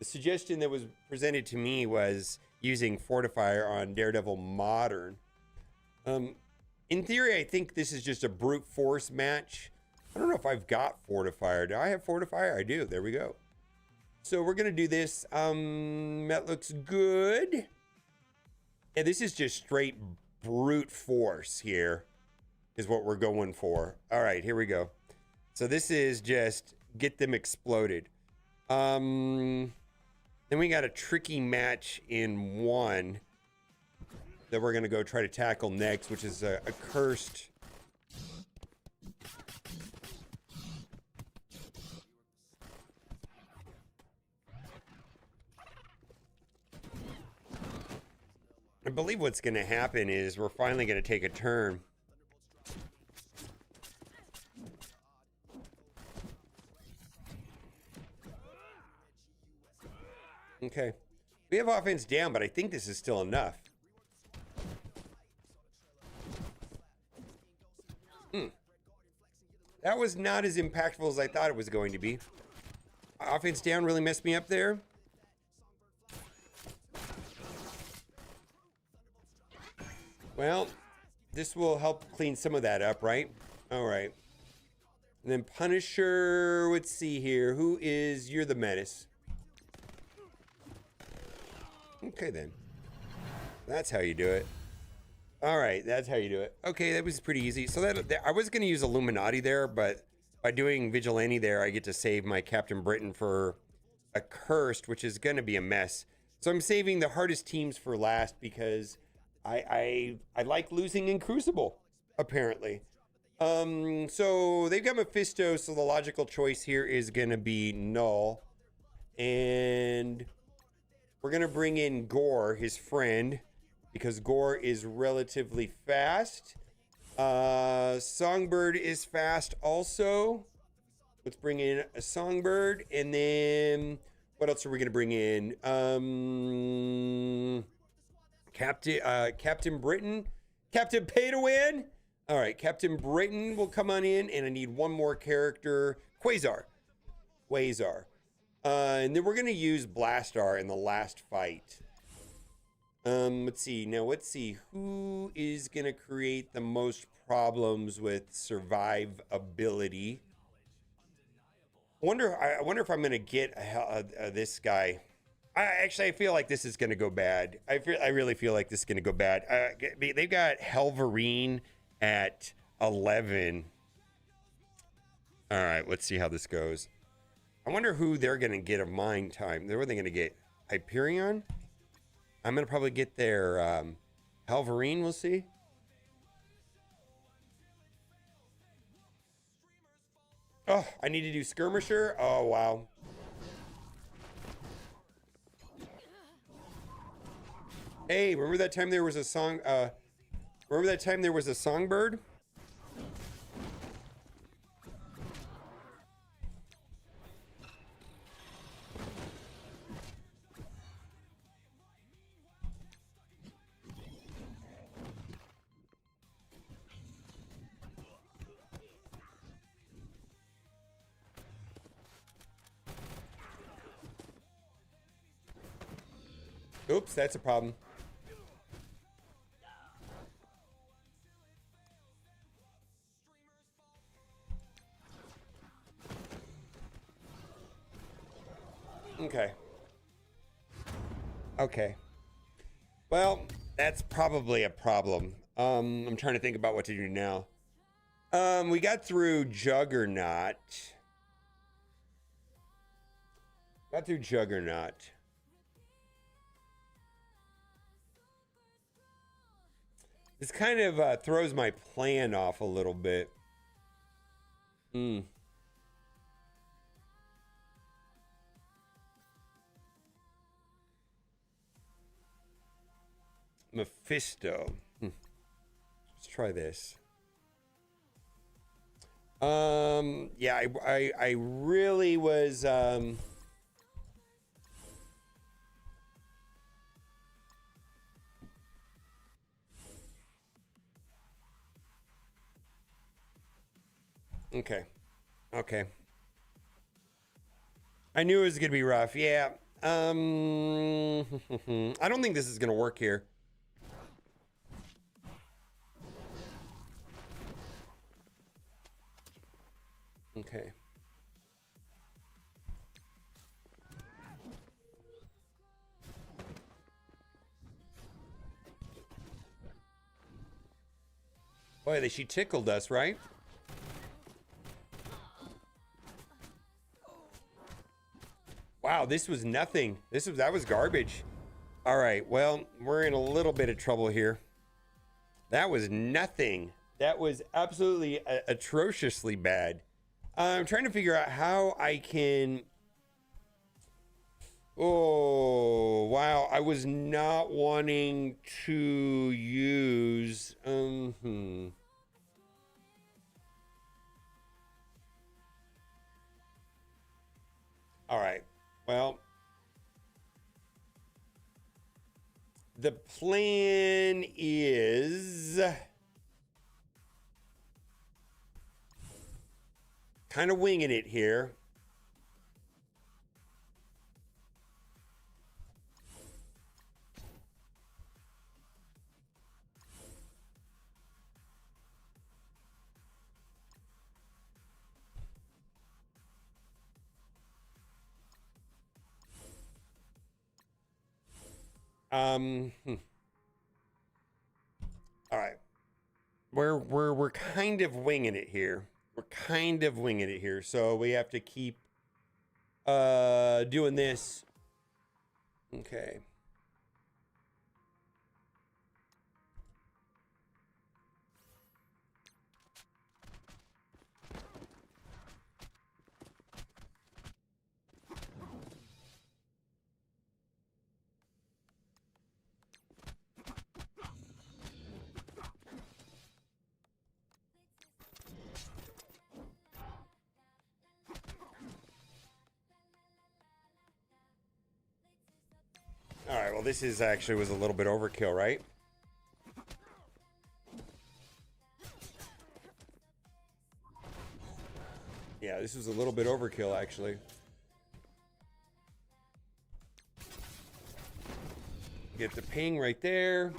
suggestion that was presented to me was using Fortifier on Daredevil Modern. In theory, I think this is just a brute force match. I don't know if I've got Fortifier. Do I have Fortifier? I do. There we go. So we're going to do this. That looks good. Yeah, this is just straight brute force here. Is what we're going for. All right, here we go. So this is just get them exploded. Then we got a tricky match in 1 that we're gonna go try to tackle next, which is a cursed. I believe what's gonna happen is we're finally gonna take a turn. Okay. We have offense down, but I think this is still enough. That was not as impactful as I thought it was going to be. Offense down really messed me up there. Well, this will help clean some of that up, right? All right. And then Punisher, let's see here. Who is, you're the menace. Okay, then. That's how you do it. All right, that's how you do it. Okay, that was pretty easy. So that I was going to use Illuminati there, but by doing Vigilante there, I get to save my Captain Britain for a Cursed, which is going to be a mess. So I'm saving the hardest teams for last because I like losing in Crucible, apparently. So they've got Mephisto, so the logical choice here is going to be Null. And we're going to bring in Gore, his friend, because Gore is relatively fast. Songbird is fast also. Let's bring in a Songbird. And then what else are we going to bring in? Captain Britain. Captain Pay to Win. All right, Captain Britain will come on in, and I need one more character. Quasar. And then we're going to use Blastar in the last fight. Let's see. Now, let's see. Who is going to create the most problems with survivability? I wonder if I'm going to get this guy. I feel like this is going to go bad. I really feel like this is going to go bad. They've got Helverine at 11. All right, let's see how this goes. I wonder who they're going to get of mine time. Who are they going to get? Hyperion? I'm going to probably get their Helverine, we'll see. Oh, I need to do Skirmisher? Oh, wow. Hey, remember that time there was a song? Remember that time there was a Songbird? Oops, that's a problem. Okay. Okay. Well, that's probably a problem. I'm trying to think about what to do now. We got through Juggernaut. This kind of throws my plan off a little bit. Mephisto. Let's try this. Yeah, I really was okay. Okay. I knew it was gonna be rough. Yeah. I don't think this is gonna work here. Okay. Boy, she tickled us, right? Wow, this was nothing. That was garbage. All right, well, we're in a little bit of trouble here. That was nothing. That was absolutely atrociously bad. I'm trying to figure out how I can... Oh, wow. I was not wanting to use... All right. Well... The plan is... kind of winging it here. All right. We're kind of winging it here. So we have to keep doing this. Okay. All right, well, this is actually was a little bit overkill, right? Yeah, this was a little bit overkill, actually. Get the ping right there.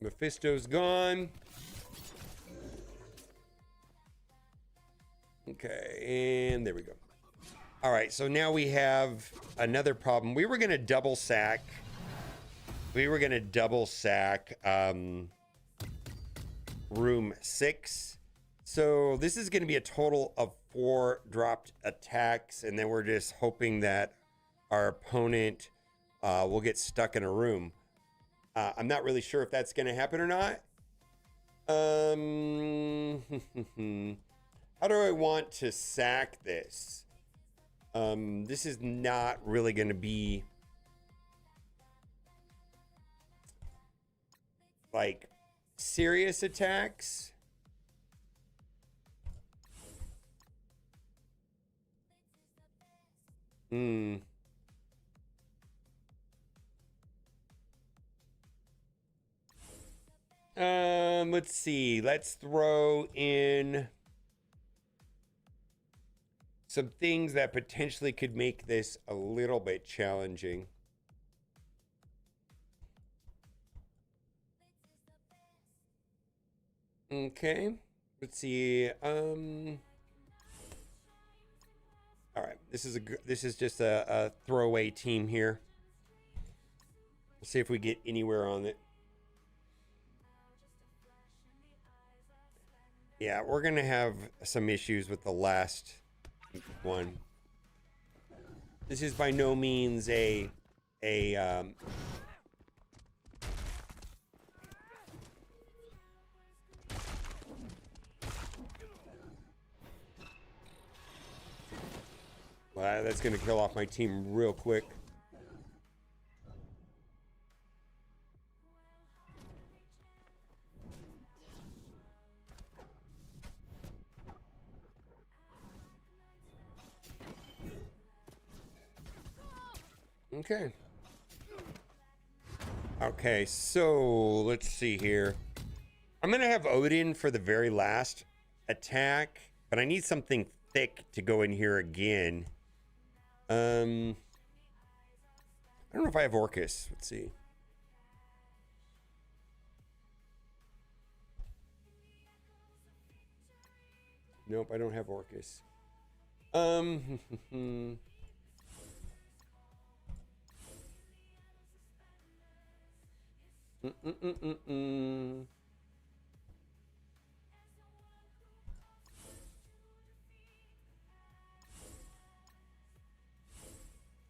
Mephisto's gone. Okay, and there we go. All right, so now we have another problem. We were going to double sack. Room 6. So this is going to be a total of 4 dropped attacks, and then we're just hoping that our opponent will get stuck in a room. I'm not really sure if that's going to happen or not. How do I want to sack this? This is not really going to be like serious attacks. Let's see. Let's throw in some things that potentially could make this a little bit challenging. Okay, let's see. All right, this is just a throwaway team here. Let's see if we get anywhere on it. Yeah, we're gonna have some issues with the last one. This is by no means a well, that's gonna kill off my team real quick. Okay. Okay, so let's see here. I'm gonna have Odin for the very last attack, but I need something thick to go in here again. I don't know if I have Orcus. Let's see. Nope, I don't have Orcus.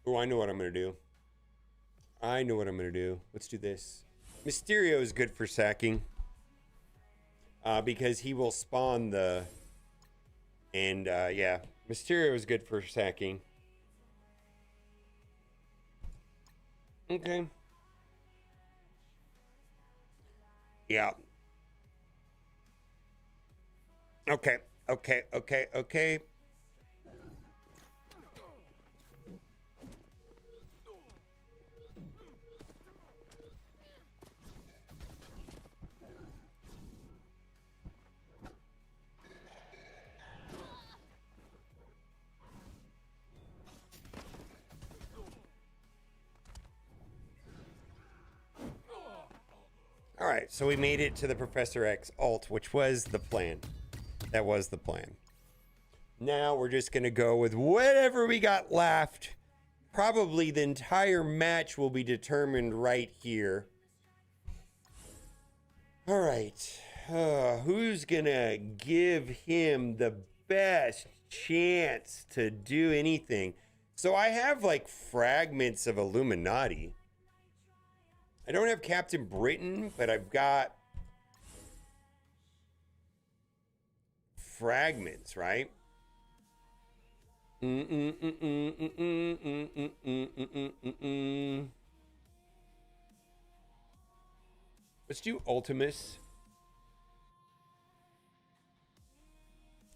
Oh, I know what I'm going to do. I know what I'm going to do. Let's do this. Mysterio is good for sacking. Because he will spawn the... And, yeah. Mysterio is good for sacking. Okay. Yeah. Okay. All right, so we made it to the Professor X ult, which was the plan. That was the plan. Now we're just going to go with whatever we got left. Probably the entire match will be determined right here. All right. Who's going to give him the best chance to do anything? So I have like fragments of Illuminati. I don't have Captain Britain, but I've got fragments, right? Let's do Ultimus.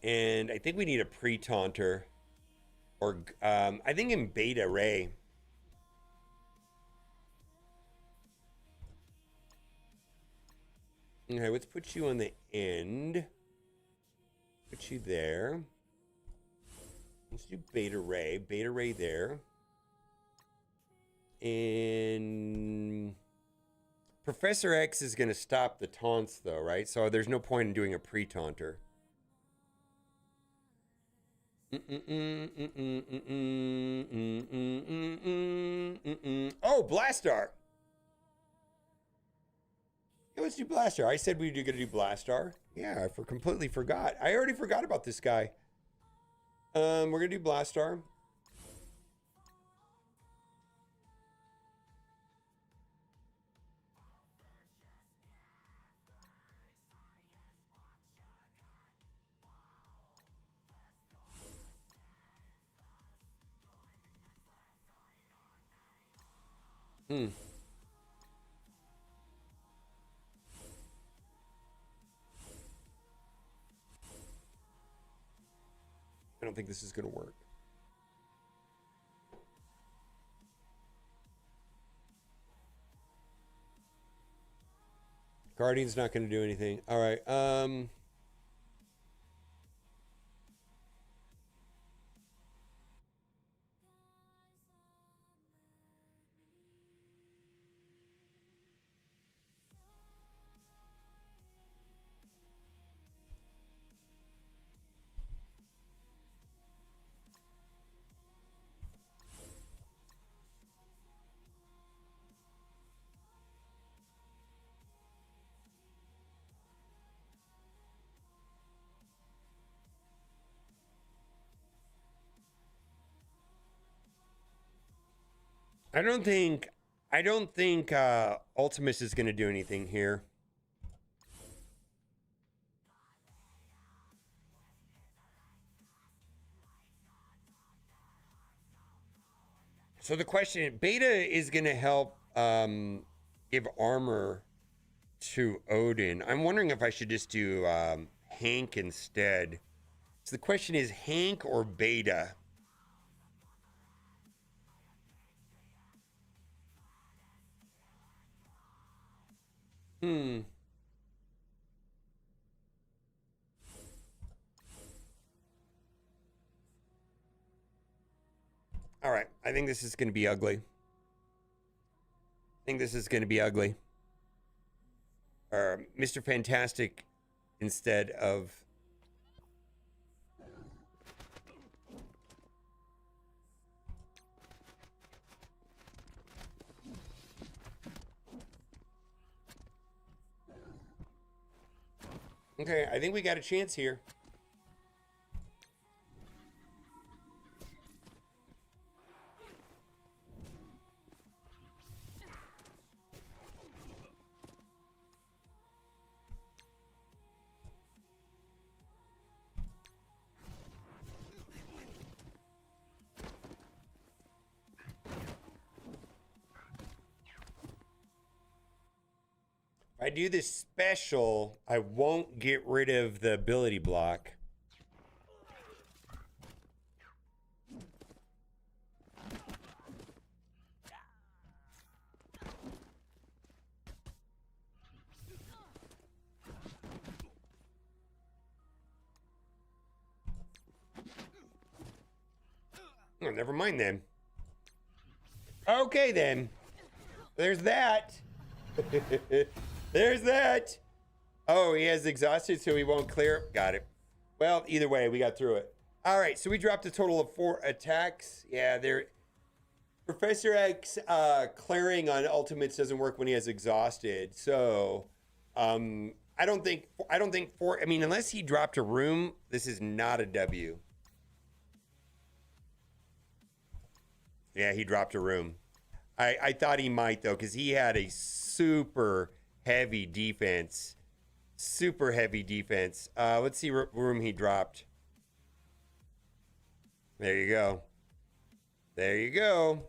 And I think we need a pre-taunter. Or, I think in Beta Ray. Okay, let's put you on the end. Put you there. Let's do Beta Ray. Beta Ray there. And Professor X is going to stop the taunts, though, right? So there's no point in doing a pre-taunter. Oh, Blastar! Yeah, let's do Blastar. I said we were going to do Blastar. Yeah, I completely forgot. I already forgot about this guy. We're going to do Blastar. I don't think this is going to work. Guardian's not going to do anything. All right. I don't think Ultimus is going to do anything here. So the question, Beta is going to help give armor to Odin. I'm wondering if I should just do Hank instead. So the question is Hank or Beta? All right. I think this is going to be ugly. Mr. Fantastic instead of... Okay, I think we got a chance here. If I do this special, I won't get rid of the ability block. Oh, never mind then. Okay then. There's that. There's that. Oh, he has exhausted, so he won't clear. Got it. Well, either way, we got through it. All right, so we dropped a total of 4 attacks. Yeah, there. Professor X clearing on ultimates doesn't work when he has exhausted. So, I don't think I mean, unless he dropped a room, this is not a W. Yeah, he dropped a room. I thought he might though, because he had a super heavy defense. Let's see what room he dropped. There you go.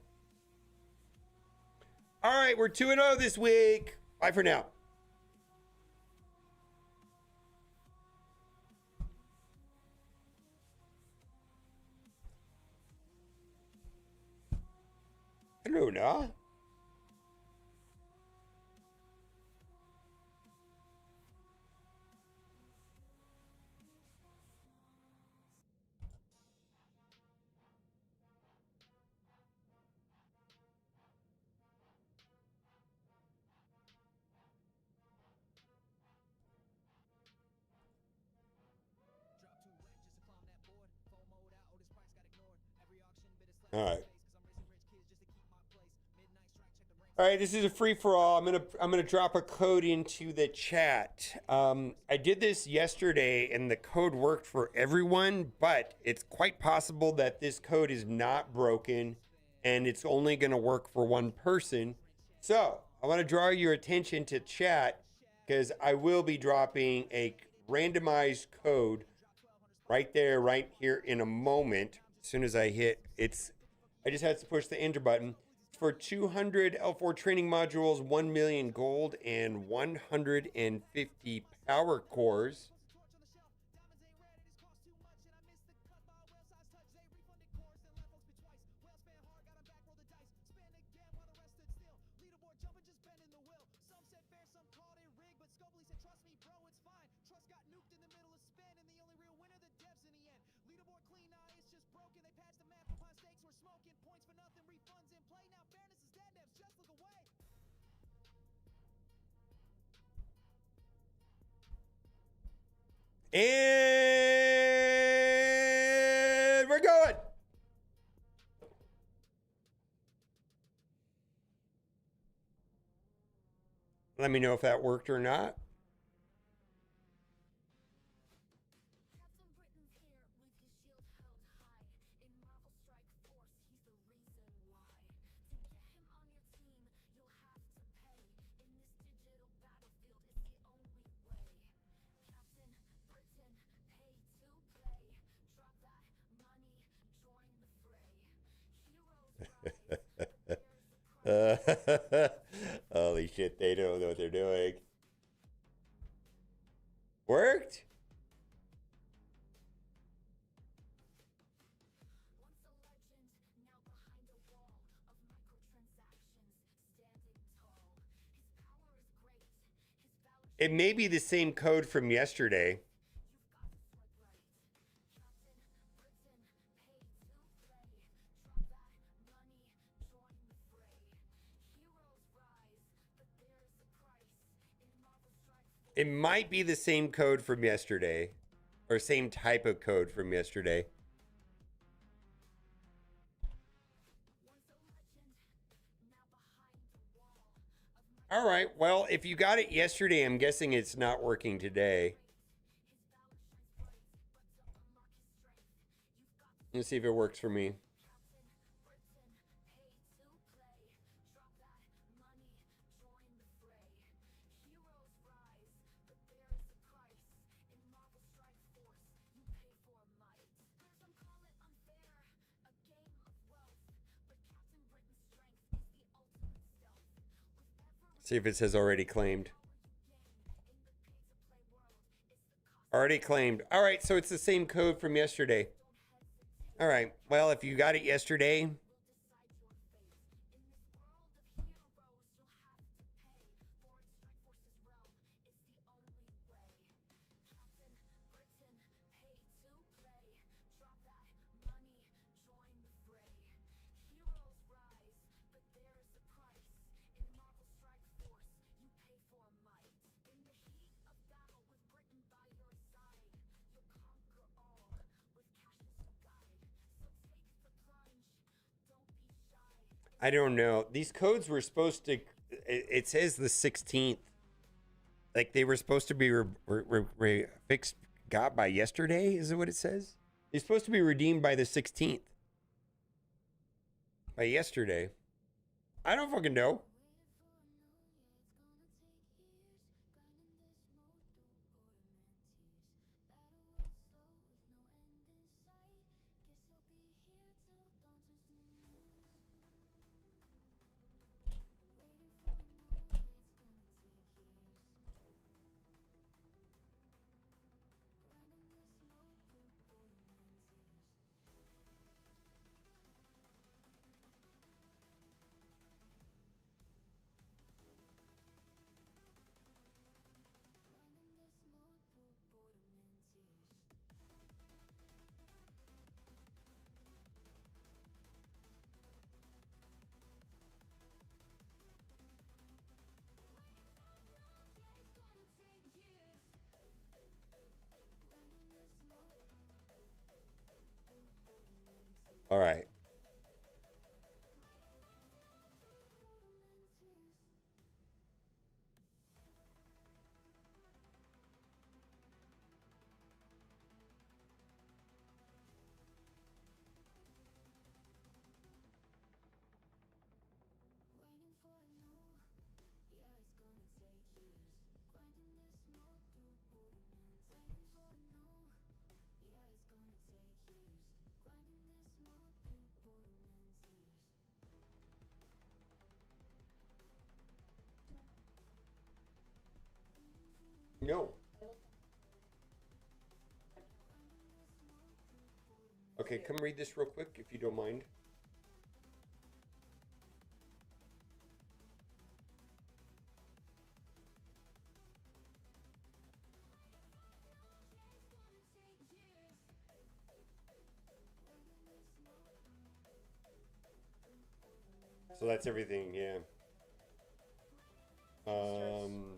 All right, we're 2-0 this week. Bye for now. Luna. All right. All right, this is a free for all. I'm gonna drop a code into the chat. I did this yesterday, and the code worked for everyone, but it's quite possible that this code is not broken, and it's only gonna work for one person. So I want to draw your attention to chat because I will be dropping a randomized code right there, right here in a moment. As soon as I hit it's, I just had to push the enter button. For 200 L4 training modules, 1 million gold, and 150 power cores. And we're going. Let me know if that worked or not. Holy shit, they don't know what they're doing. Worked? It may be the same code from yesterday. It might be the same code from yesterday, or same type of code from yesterday. All right, well, if you got it yesterday, I'm guessing it's not working today. Let's see if it works for me. See if it says already claimed. Already claimed. All right, so it's the same code from yesterday. All right, well, if you got it yesterday, I don't know. These codes were supposed to, it says the 16th. Like they were supposed to be fixed, got by yesterday, is it what it says? They're supposed to be redeemed by the 16th. By yesterday. I don't fucking know. All right. No. Okay, come read this real quick if you don't mind. So that's everything, yeah.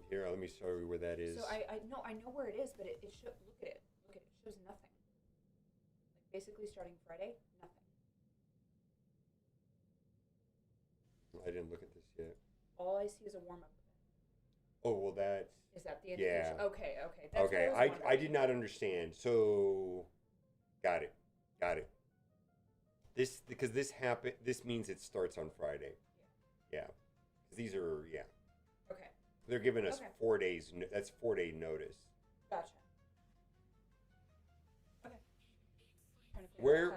Here, let me show you where that is. So I know where it is, but it should look at it. Look at it. It shows nothing. Like basically starting Friday, nothing. I didn't look at this yet. All I see is a warm up. Oh well, that is that the indication? Yeah. Okay. That's okay. I did not understand. So, got it. This because this happened. This means it starts on Friday. Yeah. These are Okay. They're giving us 4 days. That's 4-day notice. Gotcha. Okay. Where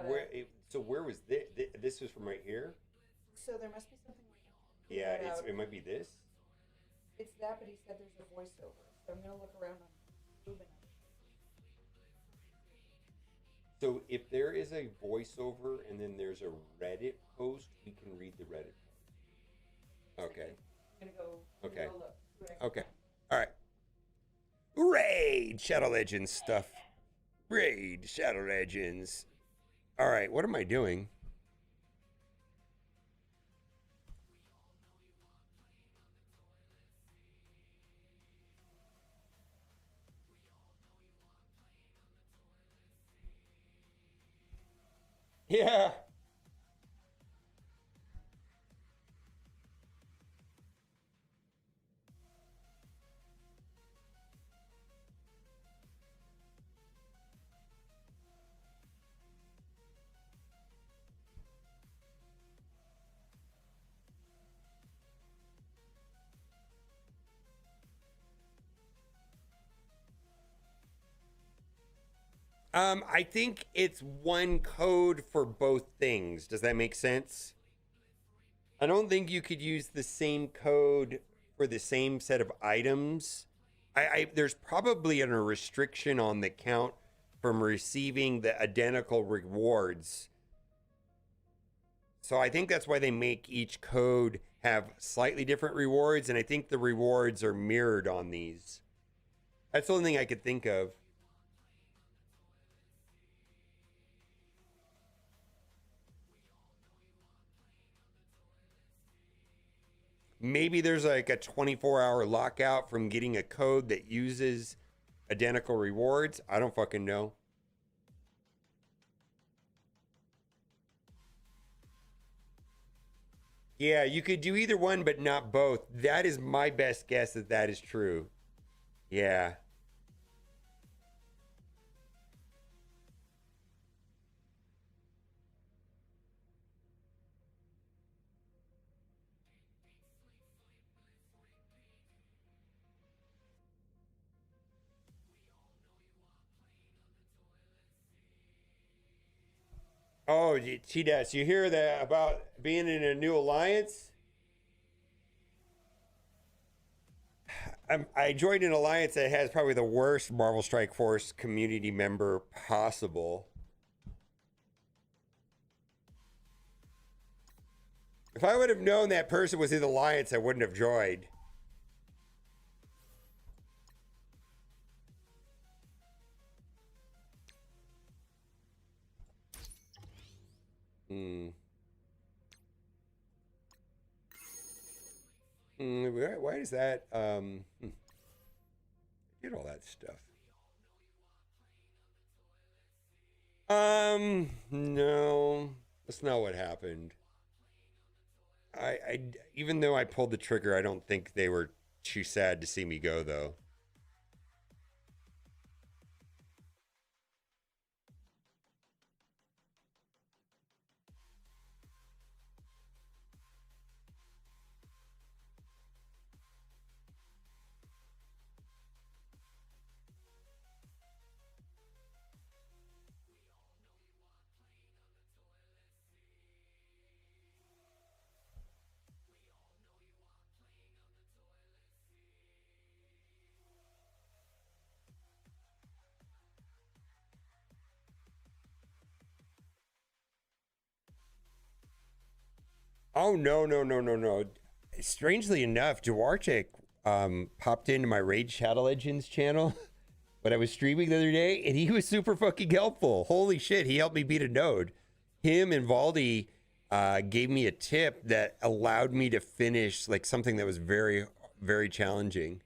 was this? This was from right here. So there must be something Yeah, figure it out. it might be this. It's that, but he said there's a voiceover. So I'm gonna look around on YouTube and So if there is a voiceover and then there's a Reddit post, we can read the Reddit post. Okay. I'm gonna go. Okay. Go look. See what I can Okay. find. All right. Raid Shadow Legends stuff. Raid Shadow Legends. All right. What am I doing? Yeah. I think it's one code for both things. Does that make sense? I don't think you could use the same code for the same set of items. There's probably a restriction on the count from receiving the identical rewards. So I think that's why they make each code have slightly different rewards, and I think the rewards are mirrored on these. That's the only thing I could think of. Maybe there's like a 24-hour lockout from getting a code that uses identical rewards. I don't fucking know. Yeah, you could do either one, but not both. That is my best guess that that is true. Yeah. Oh, T-Das, you hear that about being in a new alliance? I joined an alliance that has probably the worst Marvel Strike Force community member possible. If I would have known that person was in the alliance, I wouldn't have joined. Why is that? Get all that stuff. No, that's not what happened. I even though I pulled the trigger, I don't think they were too sad to see me go, though. Oh, no. Strangely enough, Duarte popped into my Raid Shadow Legends channel when I was streaming the other day, and he was super fucking helpful. Holy shit, he helped me beat a node. Him and Valdi gave me a tip that allowed me to finish like something that was very, very challenging.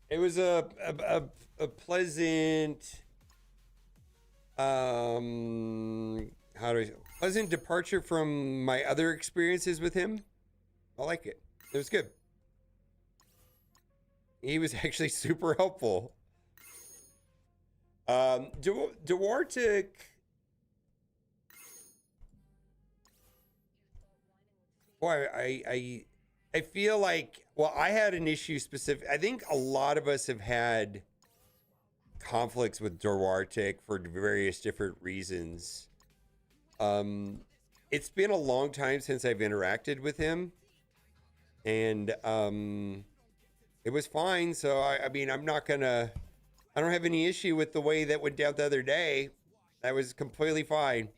It was a pleasant, pleasant departure from my other experiences with him. I like it. It was good. He was actually super helpful. Duarte. Boy, I feel like, well, I had an issue specific. I think a lot of us have had conflicts with Dorwartik for various different reasons. It's been a long time since I've interacted with him, and it was fine. So I mean, I don't have any issue with the way that went down the other day. That was completely fine.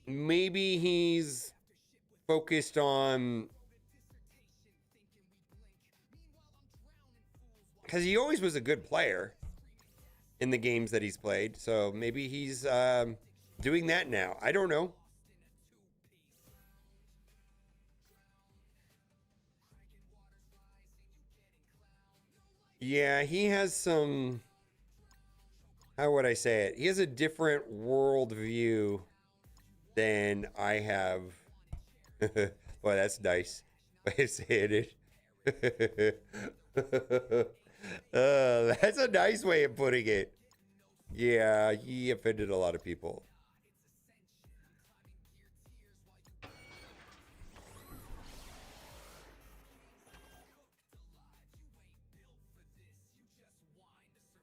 Maybe he's focused on, because he always was a good player in the games that he's played. So maybe he's doing that now. I don't know. Yeah, he has some, how would I say it? He has a different worldview than I have. Boy, that's nice way of saying it. That's a nice way of putting it. Yeah, he offended a lot of people.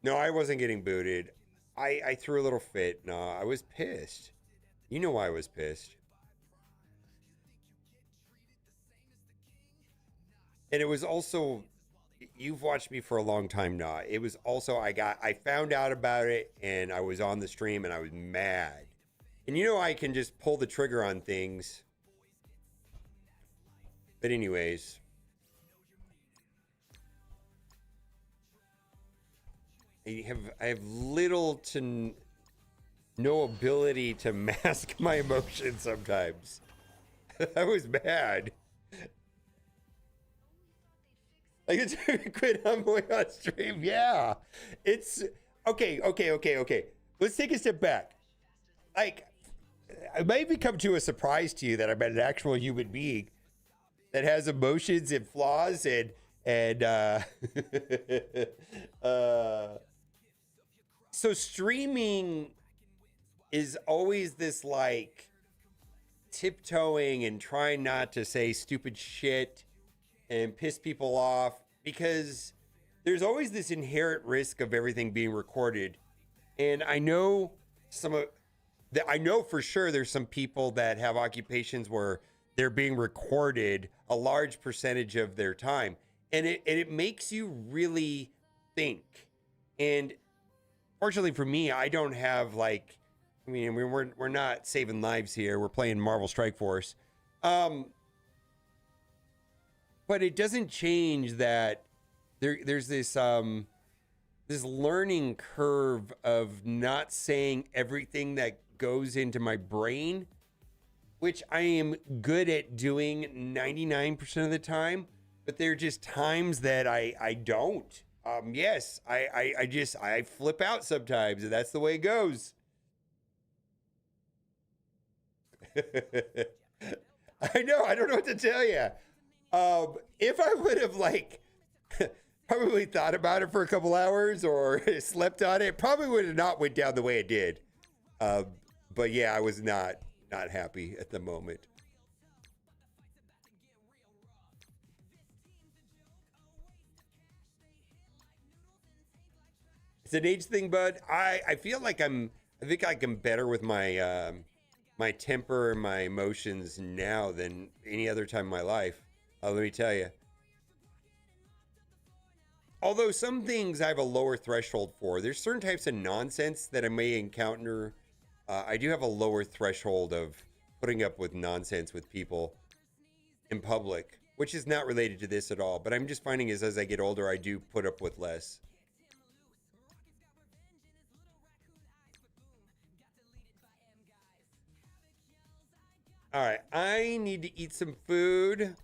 No, I wasn't getting booted. I threw a little fit. No, I was pissed. You know why I was pissed. And it was also, you've watched me for a long time now. It was also, I found out about it and I was on the stream and I was mad. And you know, I can just pull the trigger on things. But anyways. I have little to no ability to mask my emotions sometimes. I was mad. Like, it's quit humbling on stream. Yeah. It's okay. Let's take a step back. Like, it may become to a surprise to you that I'm an actual human being that has emotions and flaws and so streaming is always this like tiptoeing and trying not to say stupid shit and piss people off, because there's always this inherent risk of everything being recorded. And I know I know for sure there's some people that have occupations where they're being recorded a large percentage of their time. And it makes you really think. And fortunately for me, I don't have like, I mean, we're not saving lives here. We're playing Marvel Strike Force. But it doesn't change that there's this this learning curve of not saying everything that goes into my brain, which I am good at doing 99% of the time. But there are just times that I don't. Yes, I flip out sometimes, and that's the way it goes. I know, I don't know what to tell you. If I would have like probably thought about it for a couple hours or slept on it, probably would have not went down the way it did. But yeah, I was not happy at the moment. It's an age thing, bud. I feel like I think I'm better with my my temper and my emotions now than any other time in my life. Let me tell you. Although some things I have a lower threshold for. There's certain types of nonsense that I may encounter. I do have a lower threshold of putting up with nonsense with people in public, which is not related to this at all. But I'm just finding is as I get older, I do put up with less. All right, I need to eat some food.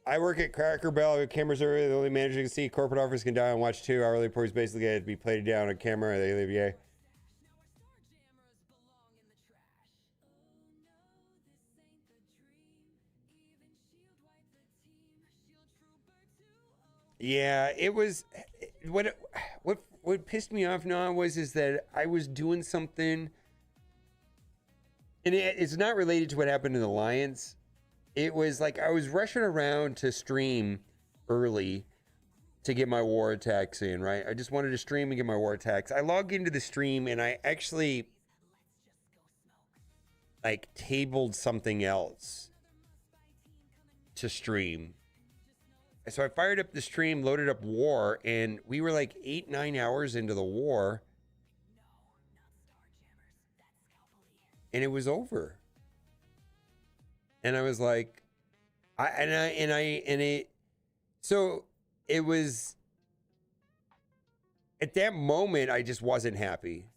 I work at Cracker Barrel. Cameras are the only manager can see. Corporate offers can die and watch too. Hourly reports basically have to be played down on camera. They leave you. Yeah, it was what pissed me off now is that I was doing something, and it's not related to what happened in Alliance. It was like I was rushing around to stream early to get my war attacks in, right? I just wanted to stream and get my war attacks. I logged into the stream and I actually like tabled something else to stream. So I fired up the stream, loaded up war, and we were like 8-9 hours into the war. And it was over. And I was like, so it was, at that moment, I just wasn't happy.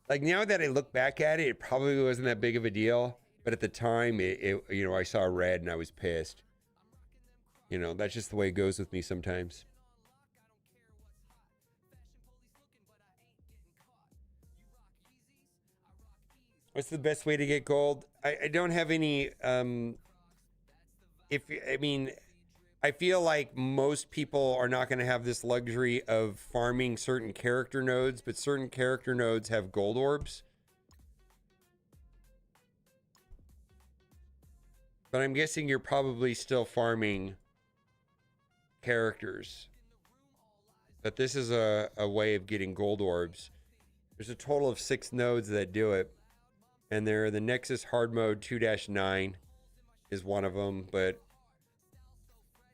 Like now that I look back at it, it probably wasn't that big of a deal. But at the time, you know, I saw red and I was pissed. You know, that's just the way it goes with me sometimes. What's the best way to get gold? I don't have any, I feel like most people are not going to have this luxury of farming certain character nodes, but certain character nodes have gold orbs. But I'm guessing you're probably still farming characters. But this is a way of getting gold orbs. There's a total of 6 nodes that do it. And they're the Nexus Hard Mode 2-9 is one of them, but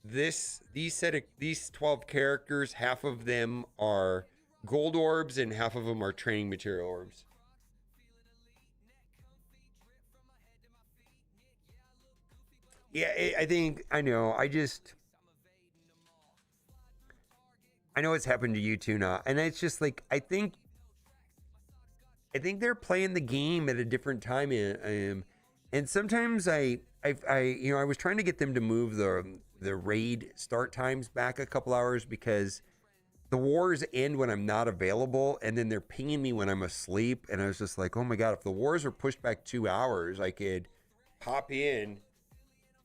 these 12 characters, half of them are gold orbs and half of them are training material orbs. Yeah, I know it's happened to you too now. And it's just like, I think they're playing the game at a different time. And sometimes I was trying to get them to move the raid start times back a couple hours because the wars end when I'm not available and then they're pinging me when I'm asleep. And I was just like, oh my God, if the wars are pushed back 2 hours, I could pop in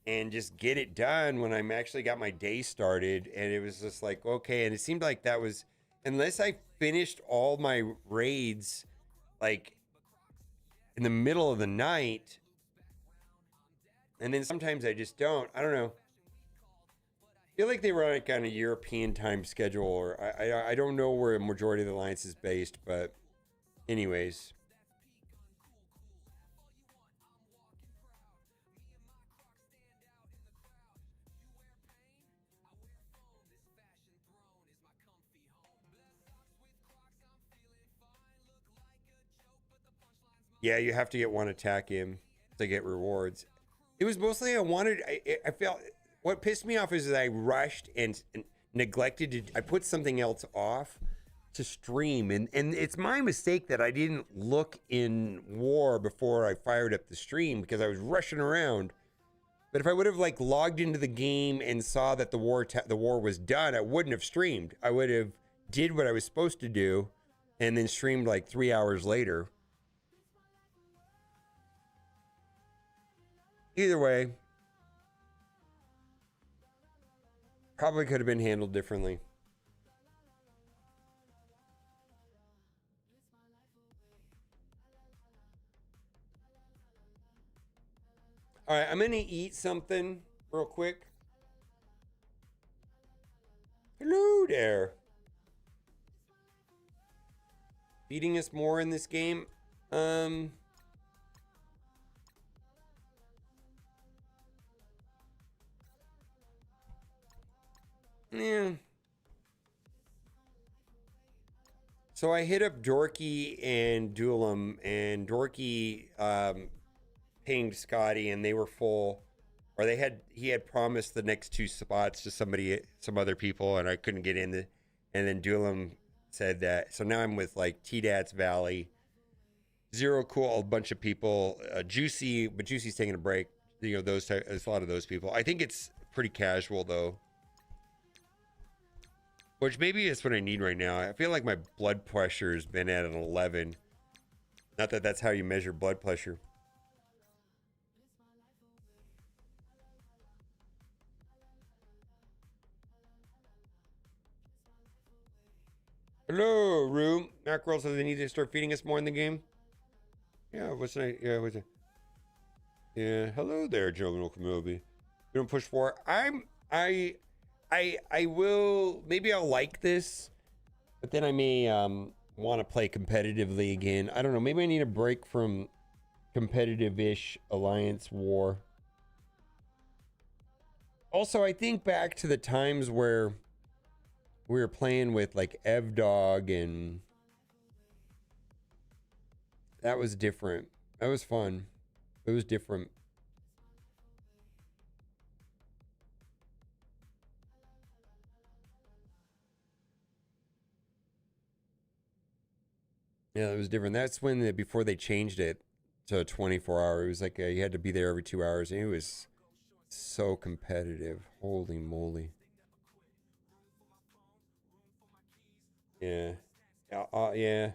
and just get it done when I'm actually got my day started. And it was just like, okay. And it seemed like that was, unless I finished all my raids like in the middle of the night, and then sometimes I just don't. I don't know. I feel like they run like on a European time schedule, or I don't know where a majority of the alliance is based, but anyways. Yeah, you have to get one attack in to get rewards. It was mostly I felt, what pissed me off is that I rushed and neglected to, I put something else off to stream. And it's my mistake that I didn't look in war before I fired up the stream because I was rushing around. But if I would have like logged into the game and saw that the war was done, I wouldn't have streamed. I would have did what I was supposed to do and then streamed like 3 hours later. Either way, probably could have been handled differently. All right, I'm going to eat something real quick. Hello there. Feeding us more in this game. Yeah. So I hit up Dorky and Duelam, and Dorky pinged Scotty, and they were full, or he had promised the next 2 spots to some other people, and I couldn't get in. And then Duelam said that. So now I'm with like T-Dats Valley, Zero Cool, a bunch of people, Juicy, but Juicy's taking a break. You know, there's a lot of those people. I think it's pretty casual though. Which maybe is what I need right now. I feel like my blood pressure has been at an 11. Not that that's how you measure blood pressure. Hello, room. Mackerel says they need to start feeding us more in the game. Yeah, what's that? Yeah, what's it? Yeah, hello there, General Kenobi. We don't push for. I will. Maybe I'll like this, but then I may want to play competitively again. I don't know. Maybe I need a break from competitive-ish alliance war. Also, I think back to the times where we were playing with like Evdog, and that was different. That was fun. It was different. Yeah, it was different. That's when before they changed it to 24 hour. It was like you had to be there every 2 hours, and it was so competitive. Holy moly. Yeah. Yeah.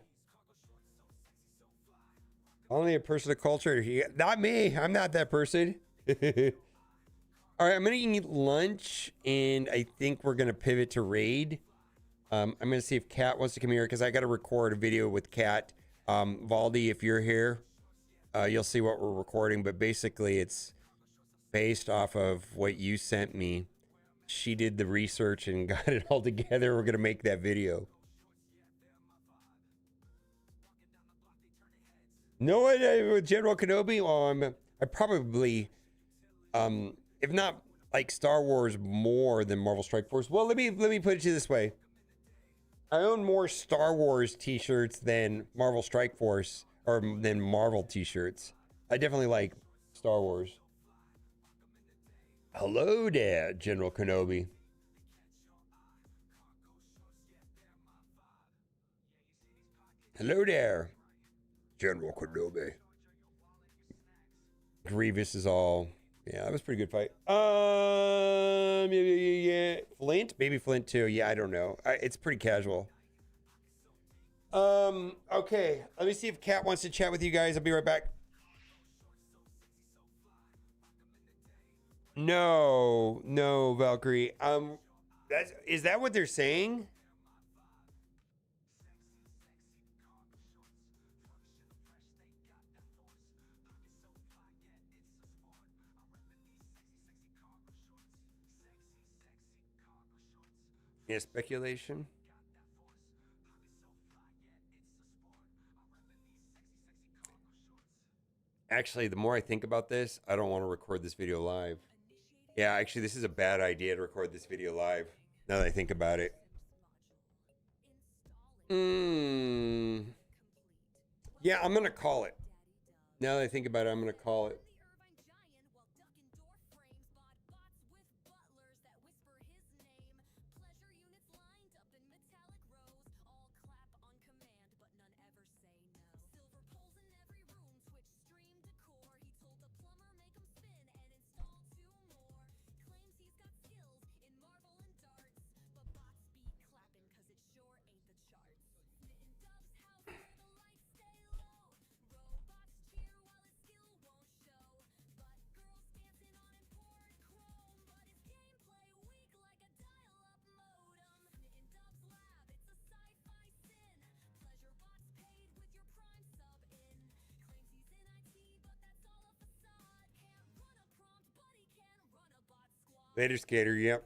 Only a person of culture. Not me. I'm not that person. All right, I'm going to eat lunch, and I think we're going to pivot to raid. I'm going to see if Kat wants to come here, because I got to record a video with Kat. Valdi, if you're here, you'll see what we're recording, but basically it's based off of what you sent me. She did the research and got it all together. We're going to make that video. No idea with General Kenobi. Well, I probably, if not like Star Wars more than Marvel Strike Force. Well, let me put it to you this way. I own more Star Wars t-shirts than Marvel Strike Force, or than Marvel t-shirts. I definitely like Star Wars. Hello there, General Kenobi. Hello there, General Kenobi. Grievous is all. Yeah, that was a pretty good fight. Yeah. Flint? Maybe Flint too. Yeah, I don't know. It's pretty casual. Okay. Let me see if Kat wants to chat with you guys. I'll be right back. No, Valkyrie. Is that what they're saying? Yeah, speculation. Actually, the more I think about this, I don't want to record this video live. Yeah, actually, this is a bad idea to record this video live, now that I think about it. Yeah, I'm going to call it. Now that I think about it, I'm going to call it. Vader Skater, yep.